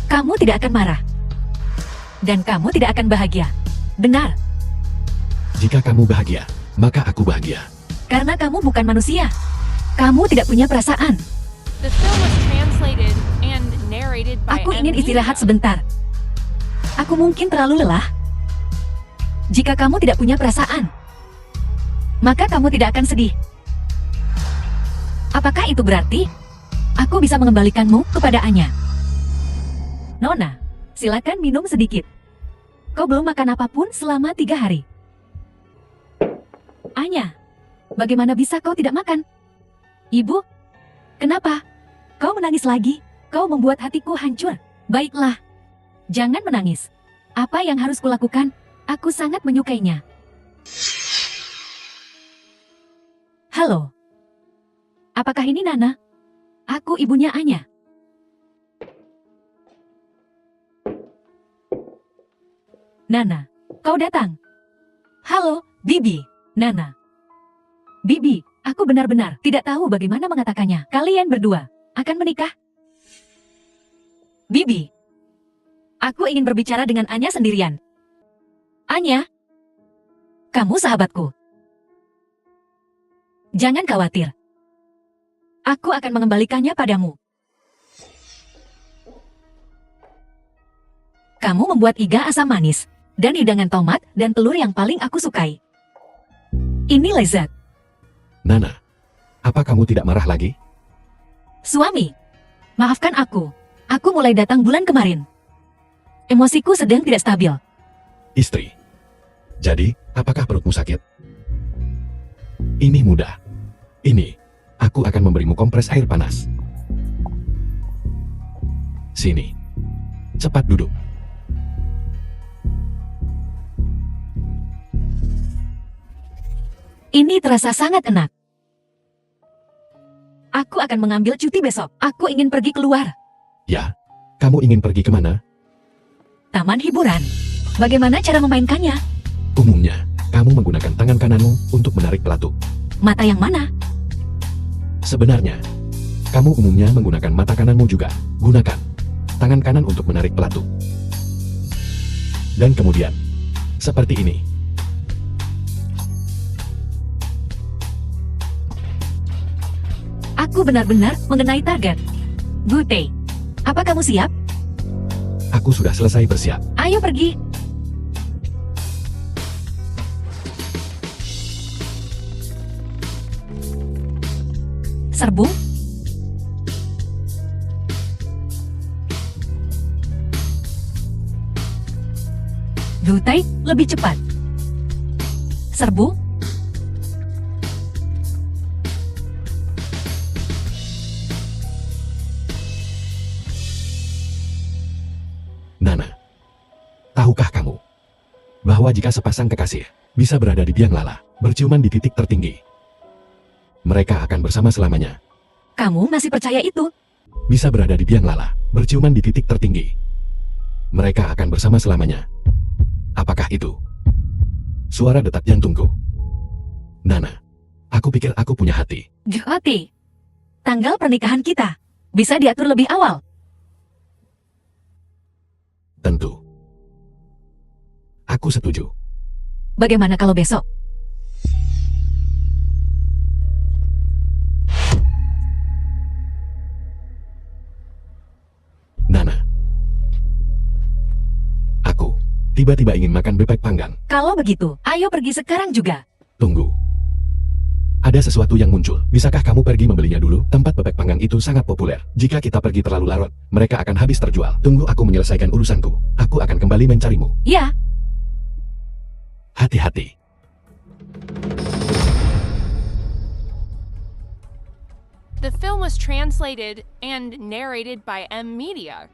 Kamu tidak akan marah. Dan kamu tidak akan bahagia. Benar, Jika kamu bahagia, maka aku bahagia. karena kamu bukan manusia. Kamu tidak punya perasaan. The film was translated and narrated by Aku ingin Amnesia. istirahat sebentar. Aku mungkin terlalu lelah. Jika kamu tidak punya perasaan, maka kamu tidak akan sedih. Apakah itu berarti aku bisa mengembalikanmu kepada Anya? Nona, silakan minum sedikit. Kau belum makan apapun selama 3 hari. Anya, bagaimana bisa kau tidak makan? Ibu, kenapa? Kau menangis lagi? Kau membuat hatiku hancur. Baiklah, jangan menangis. Apa yang harus kulakukan? Aku sangat menyukainya. Halo. Apakah ini Nana? Aku ibunya Anya. Nana, kau datang. Halo, Bibi. Nana. Bibi, aku benar-benar tidak tahu bagaimana mengatakannya. Kalian berdua akan menikah? Bibi, aku ingin berbicara dengan Anya sendirian. Anya, kamu sahabatku. Jangan khawatir. Aku akan mengembalikannya padamu. Kamu membuat iga asam manis dan hidangan tomat dan telur yang paling aku sukai. Ini lezat. Nana, apa kamu tidak marah lagi? Suami, maafkan aku. Aku mulai datang bulan kemarin. Emosiku sedang tidak stabil. Istri. Jadi, apakah perutmu sakit? Ini mudah. Ini, aku akan memberimu kompres air panas. Sini. Cepat duduk. Ini terasa sangat enak. Aku akan mengambil cuti besok. Aku ingin pergi keluar. Ya, kamu ingin pergi kemana? Taman hiburan. Bagaimana cara memainkannya? Umumnya, kamu kamu menggunakan tangan kananmu untuk menarik pelatuk. Mata yang mana? Sebenarnya, kamu umumnya menggunakan mata kananmu juga. Gunakan tangan kanan untuk menarik pelatuk. Dan kemudian, seperti ini. Aku benar-benar mengenai target. Gute, apa kamu siap? Aku sudah selesai bersiap. Ayo pergi. Serbu? Gute, lebih cepat. Serbu? Nana, tahukah kamu bahwa jika sepasang kekasih bisa berada di biang lala, berciuman di titik tertinggi, mereka akan bersama selamanya? Kamu masih percaya itu? Bisa berada di biang lala, berciuman di titik tertinggi, mereka akan bersama selamanya. Apakah itu suara detak jantungku? Nana, aku pikir aku punya hati. Gute, tanggal pernikahan kita bisa diatur lebih awal. Tentu. Aku setuju. Bagaimana kalau besok? Nana, aku tiba-tiba ingin makan bebek panggang. Kalau begitu, ayo pergi sekarang juga. Tunggu. Ada sesuatu yang muncul. Bisakah kamu pergi membelinya dulu? Tempat bebek panggang itu sangat populer. Jika kita pergi terlalu larut, mereka akan habis terjual. Tunggu aku menyelesaikan urusanku. Aku akan kembali mencarimu. Ya, Hati-hati. The film was translated and narrated by M Media.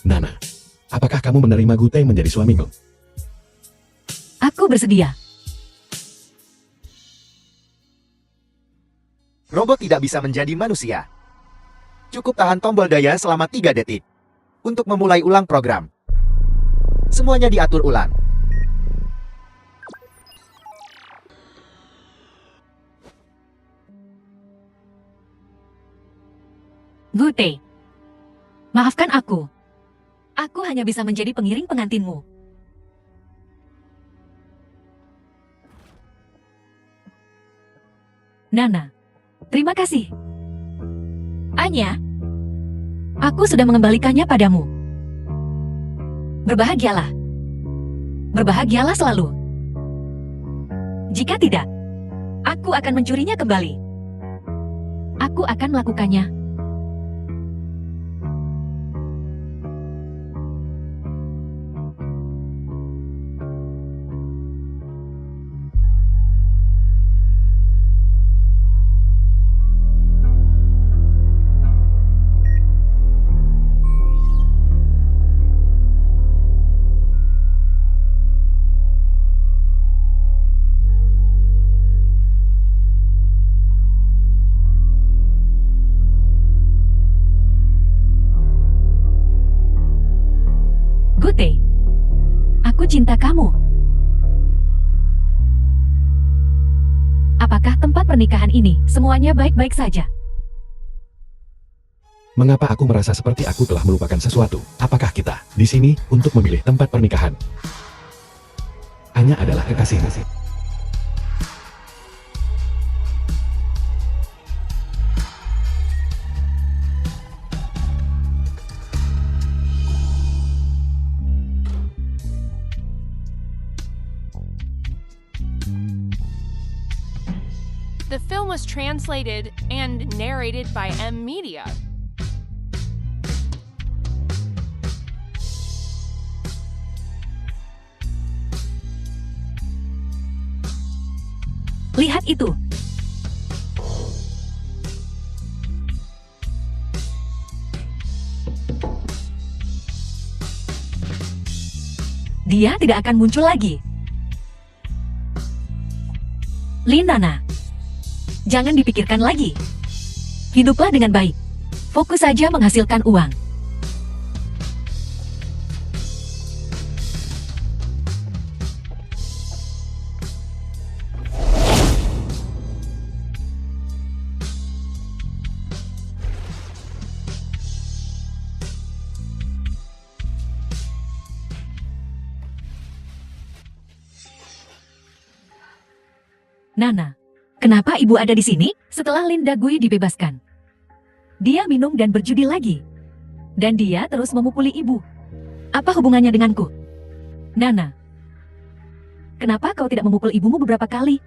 Nana, apakah kamu menerima Gute menjadi suamimu? aku bersedia. Robot tidak bisa menjadi manusia. Cukup tahan tombol daya selama 3 detik. Untuk memulai ulang program. Semuanya diatur ulang. Gute, maafkan aku. Aku hanya bisa menjadi pengiring pengantinmu. Nana, terima kasih. Anya, aku sudah mengembalikannya padamu. Berbahagialah. Berbahagialah selalu. Jika tidak, aku akan mencurinya kembali. Aku akan melakukannya. Gute, aku cinta kamu. Apakah tempat pernikahan ini semuanya baik-baik saja? Mengapa aku merasa seperti aku telah melupakan sesuatu? Apakah kita di sini untuk memilih tempat pernikahan? Anya adalah kekasihmu. The film was translated and narrated by M Media. Lihat itu. Dia tidak akan muncul lagi. Lindana, jangan dipikirkan lagi. Hiduplah dengan baik. Fokus saja menghasilkan uang. Nana, kenapa ibu ada di sini setelah Linda Gui dibebaskan? Dia minum dan berjudi lagi. Dan dia terus memukuli ibu. Apa hubungannya denganku? Nana, kenapa kau tidak memukul ibumu beberapa kali?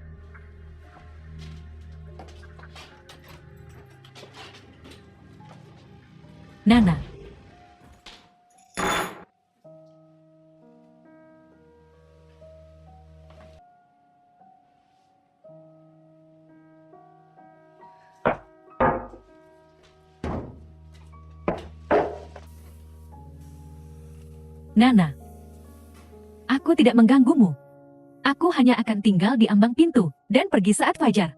Nana. Nana, aku tidak mengganggumu. Aku hanya akan tinggal di ambang pintu dan pergi saat fajar.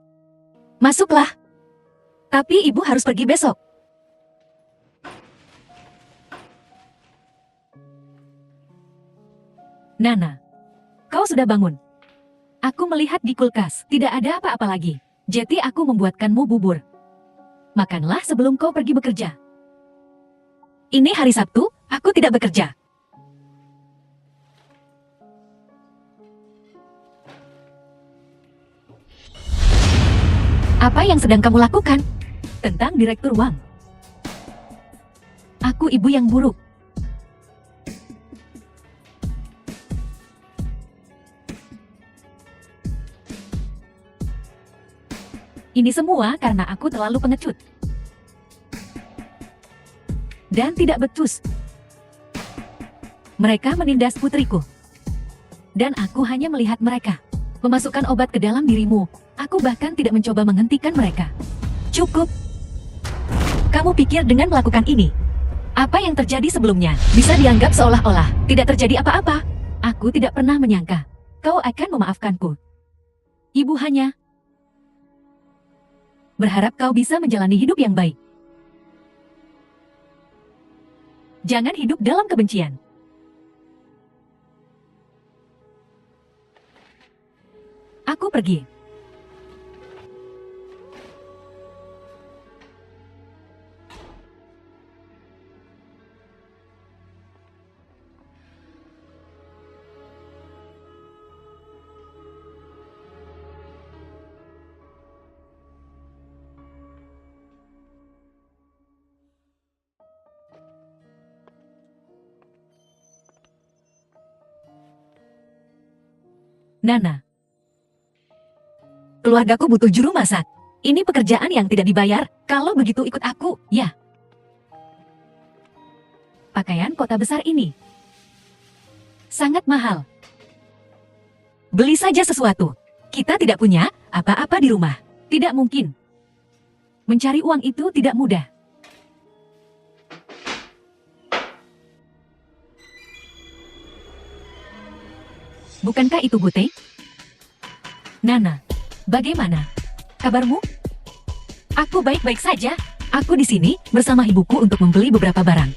Masuklah. Tapi ibu harus pergi besok. Nana, kau sudah bangun. Aku melihat di kulkas, tidak ada apa-apa lagi. Jadi aku membuatkanmu bubur. Makanlah sebelum kau pergi bekerja. Ini hari Sabtu, aku tidak bekerja. Apa yang sedang kamu lakukan? Tentang Direktur Wang. Aku ibu yang buruk. Ini semua karena aku terlalu pengecut. Dan tidak becus. Mereka menindas putriku. Dan aku hanya melihat mereka memasukkan obat ke dalam dirimu. Aku bahkan tidak mencoba menghentikan mereka. Cukup. Kamu pikir dengan melakukan ini, apa yang terjadi sebelumnya bisa dianggap seolah-olah tidak terjadi apa-apa? Aku tidak pernah menyangka kau akan memaafkanku. Ibu hanya berharap kau bisa menjalani hidup yang baik. Jangan hidup dalam kebencian. Aku pergi. Nana, keluargaku butuh juru masak. Ini pekerjaan yang tidak dibayar. Kalau begitu ikut aku, ya. Pakaian kota besar ini sangat mahal. Beli saja sesuatu. Kita tidak punya apa-apa di rumah. Tidak mungkin. Mencari uang itu tidak mudah. Bukankah itu Bute? Nana, bagaimana kabarmu? Aku baik-baik saja. Aku di sini bersama ibuku untuk membeli beberapa barang.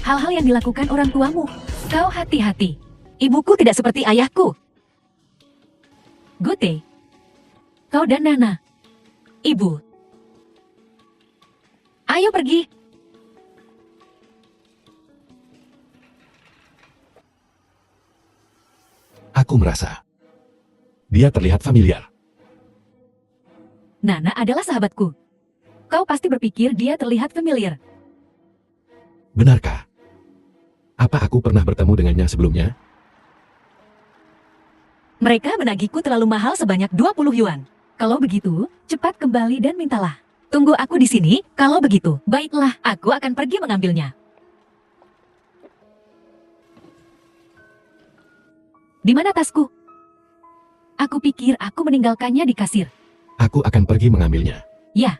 Hal-hal yang dilakukan orang tuamu. Kau hati-hati. Ibuku tidak seperti ayahku. Gute, kau dan Nana. Ibu. Ayo pergi. Aku merasa dia terlihat familiar. Nana adalah sahabatku. Kau pasti berpikir dia terlihat familiar. Benarkah? Apa aku pernah bertemu dengannya sebelumnya? Mereka menagihku terlalu mahal sebanyak 20 yuan. Kalau begitu, cepat kembali dan mintalah. Tunggu aku di sini, kalau begitu. Baiklah, aku akan pergi mengambilnya. Di mana tasku? Aku pikir aku meninggalkannya di kasir. Aku akan pergi mengambilnya. Ya.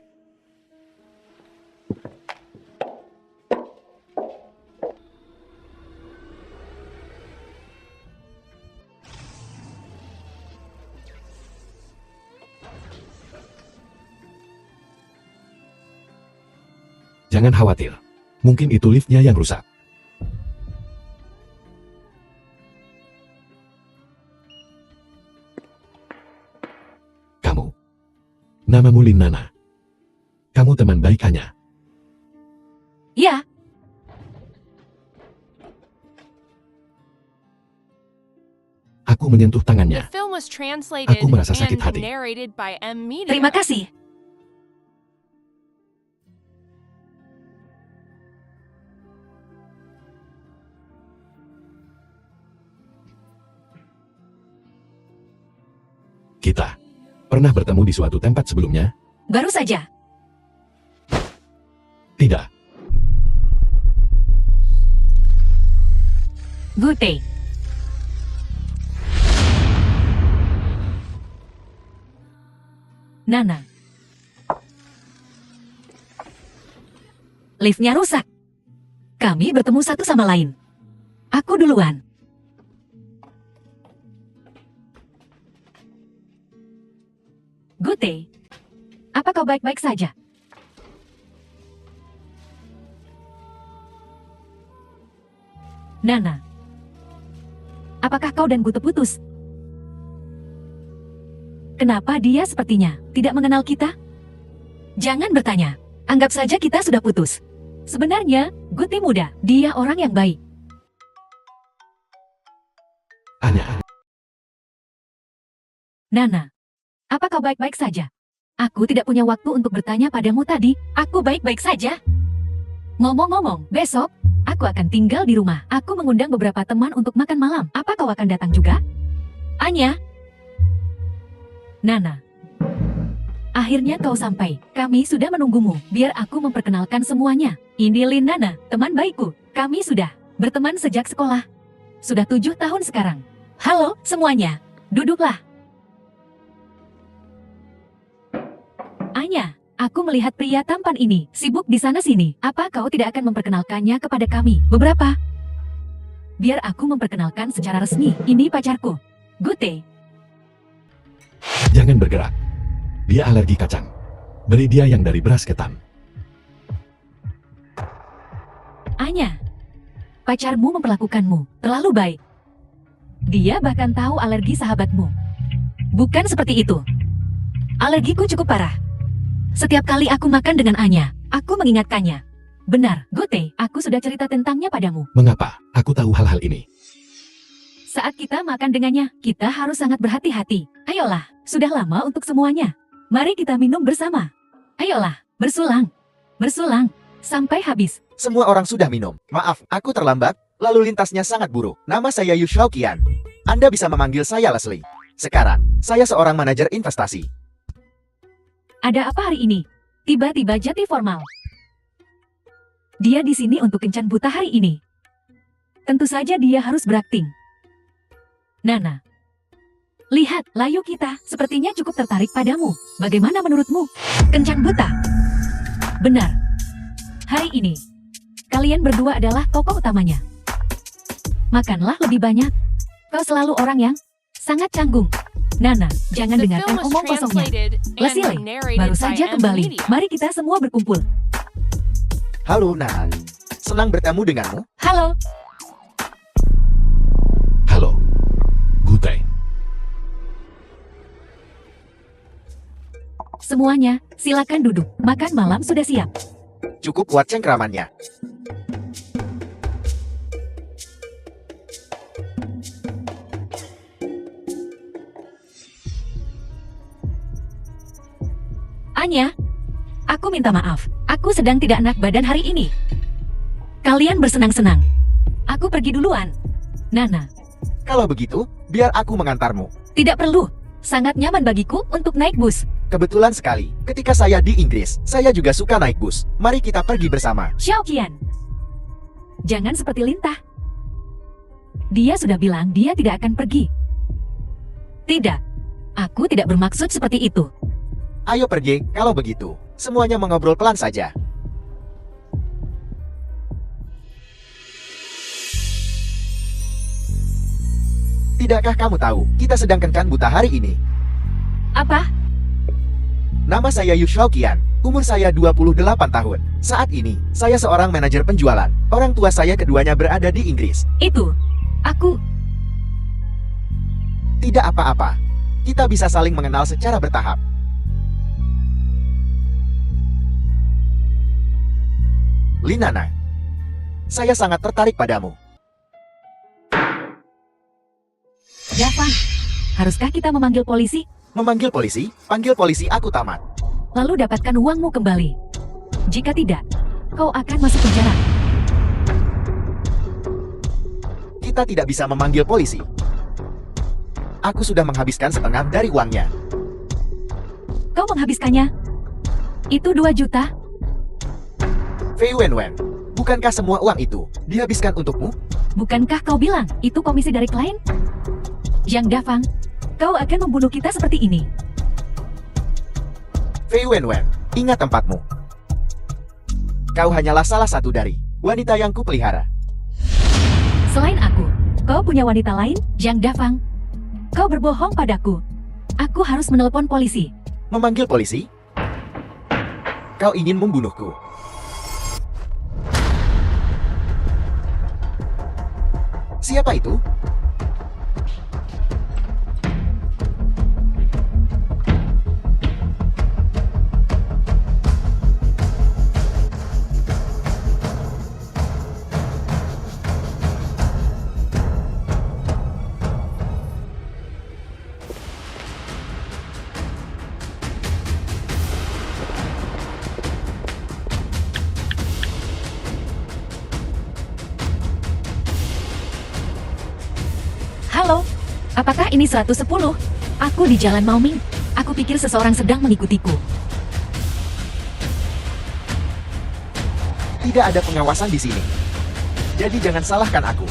Jangan khawatir. Mungkin itu liftnya yang rusak. Kamu. Namamu Lin Nana. Kamu teman baik Anya. Ya. Aku menyentuh tangannya. The film was translated Aku merasa sakit and hati. narrated by M Media. Terima kasih. Kita pernah bertemu di suatu tempat sebelumnya? Baru saja. Tidak. Good day. Nana. Liftnya rusak. Kami bertemu satu sama lain. Aku duluan. Good day. Apa kau baik-baik saja? Nana. Apakah kau dan Gute putus? Kenapa dia sepertinya tidak mengenal kita? Jangan bertanya. Anggap saja kita sudah putus. Sebenarnya, Gute muda. Dia orang yang baik. Anya. Nana. Apa kau baik-baik saja? Aku tidak punya waktu untuk bertanya padamu tadi. Aku baik-baik saja. Ngomong-ngomong, besok, aku akan tinggal di rumah. Aku mengundang beberapa teman untuk makan malam. Apa kau akan datang juga? Anya. Nana. Akhirnya kau sampai. Kami sudah menunggumu. Biar aku memperkenalkan semuanya. Ini Lin Nana, teman baikku. Kami sudah berteman sejak sekolah. Sudah 7 tahun sekarang. Halo, semuanya. Duduklah. Anya, aku melihat pria tampan ini sibuk di sana-sini. Apa kau tidak akan memperkenalkannya kepada kami? Beberapa. Biar aku memperkenalkan secara resmi. Ini pacarku. Gute. Jangan bergerak. Dia alergi kacang. Beri dia yang dari beras ketan. Anya, pacarmu memperlakukanmu terlalu baik. Dia bahkan tahu alergi sahabatmu. Bukan seperti itu. Alergiku cukup parah. Setiap kali aku makan dengan Anya, aku mengingatkannya. Benar, Gute, aku sudah cerita tentangnya padamu. Mengapa? Aku tahu hal-hal ini. Saat kita makan dengannya, kita harus sangat berhati-hati. Ayolah, sudah lama untuk semuanya. Mari kita minum bersama. Ayolah, bersulang. Bersulang. Sampai habis. Semua orang sudah minum. Maaf, aku terlambat. Lalu lintasnya sangat buruk. Nama saya Yu Xiaoqian. Anda bisa memanggil saya Leslie. Sekarang, saya seorang manajer investasi. Ada apa hari ini? Tiba-tiba Jati formal. Dia di sini untuk kencan buta hari ini. Tentu saja dia harus berakting. Nana. Lihat, layu kita sepertinya cukup tertarik padamu. Bagaimana menurutmu? Kencan buta. Benar. Hari ini, kalian berdua adalah tokoh utamanya. Makanlah lebih banyak. Kau selalu orang yang sangat canggung. Nana, jangan The dengarkan film was omong kosongnya. translated Leslie, and narrated baru by saja M kembali. Media. Mari kita semua berkumpul. Halo, Nana. Senang bertemu denganmu. Halo. Halo. Gute. Semuanya, silakan duduk. Makan malam sudah siap. Cukup buat cengkramannya. Anya, aku minta maaf. Aku sedang tidak enak badan hari ini. Kalian bersenang-senang. Aku pergi duluan. Nana, Kalau begitu, biar aku mengantarmu. Tidak perlu. Sangat nyaman bagiku untuk naik bus. Kebetulan sekali, ketika saya di Inggris, saya juga suka naik bus. Mari kita pergi bersama. Xiao Qian. Jangan seperti Lintah. Dia sudah bilang dia tidak akan pergi. Tidak. Aku tidak bermaksud seperti itu. Ayo pergi, kalau begitu. Semuanya mengobrol pelan saja. Tidakkah kamu tahu, kita sedang kencan buta hari ini? Apa? Nama saya Yu Xiaoqian. Umur saya 28 tahun. Saat ini, saya seorang manajer penjualan. Orang tua saya keduanya berada di Inggris. Itu. Aku. Tidak apa-apa. Kita bisa saling mengenal secara bertahap. Linana, saya sangat tertarik padamu. Dafang. Haruskah kita memanggil polisi? Memanggil polisi? Panggil polisi, aku tamat. Lalu dapatkan uangmu kembali. Jika tidak, kau akan masuk penjara. Kita tidak bisa memanggil polisi. Aku sudah menghabiskan setengah dari uangnya. Kau menghabiskannya? Itu 2 juta? Fei Wenwen, bukankah semua uang itu dihabiskan untukmu? Bukankah kau bilang itu komisi dari klien? Yang Dafang, kau akan membunuh kita seperti ini. Fei Wenwen, ingat tempatmu. Kau hanyalah salah satu dari wanita yang kupelihara. Selain aku, kau punya wanita lain, Yang Dafang. Kau berbohong padaku. Aku harus menelpon polisi. Memanggil polisi? Kau ingin membunuhku? Siapa itu? Halo, apakah ini 110? Aku di Jalan Maoming. Aku pikir seseorang sedang mengikutiku. Tidak ada pengawasan di sini. Jadi jangan salahkan aku.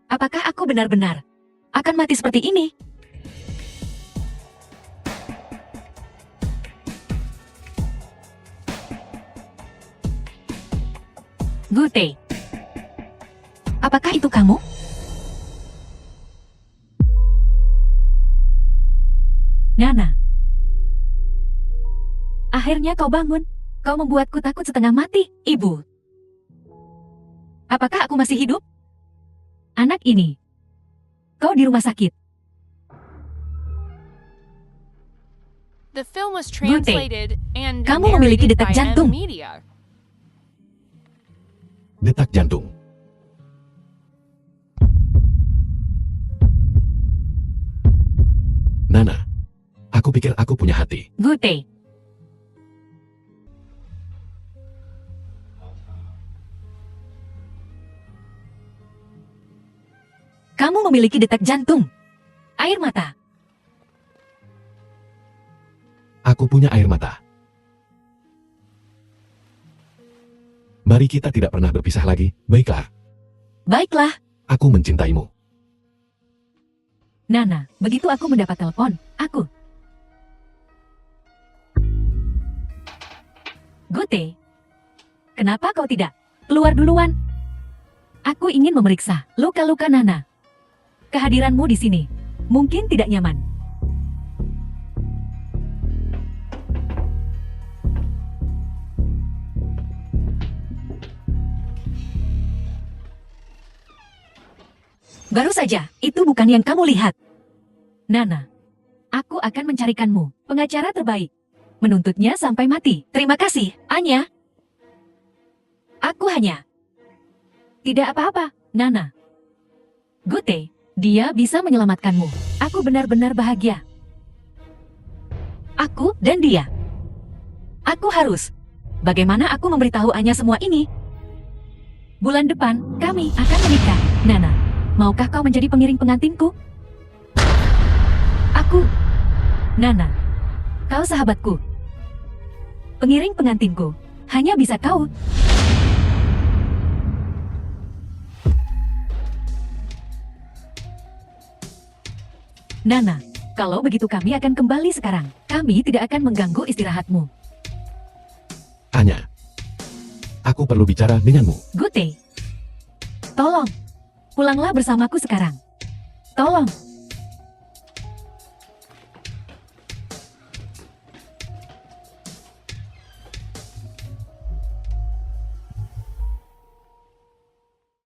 Apakah aku benar-benar akan mati seperti ini? Gute. Apakah itu kamu? Nana. Akhirnya kau bangun. Kau membuatku takut setengah mati, Ibu. Apakah aku masih hidup? Anak ini. Kau di rumah sakit. The film was translated and Kamu memiliki narrated detak by jantung. M-Media. Detak jantung. Nana, aku pikir aku punya hati. Gute. Kamu memiliki detak jantung. Air mata. Aku punya air mata. Mari kita tidak pernah berpisah lagi, baiklah. Baiklah, Aku mencintaimu. Nana. Begitu aku mendapat telepon, aku. Gute. Kenapa kau tidak keluar duluan? Aku ingin memeriksa luka-luka Nana. Kehadiranmu di sini mungkin tidak nyaman. Baru saja, itu bukan yang kamu lihat. Nana, aku akan mencarikanmu pengacara terbaik. Menuntutnya sampai mati. Terima kasih, Anya. Aku hanya... Tidak apa-apa, Nana. Gute, dia bisa menyelamatkanmu. Aku benar-benar bahagia. Aku dan dia. Aku harus. Bagaimana aku memberitahu Anya semua ini? Bulan depan, kami akan menikah. Nana, maukah kau menjadi pengiring pengantinku? Aku. Nana, kau sahabatku. Pengiring pengantinku. Hanya bisa kau. Nana, kalau begitu kami akan kembali sekarang. Kami tidak akan mengganggu istirahatmu. Anya, aku perlu bicara denganmu. Gute. Tolong. Pulanglah bersamaku sekarang. Tolong.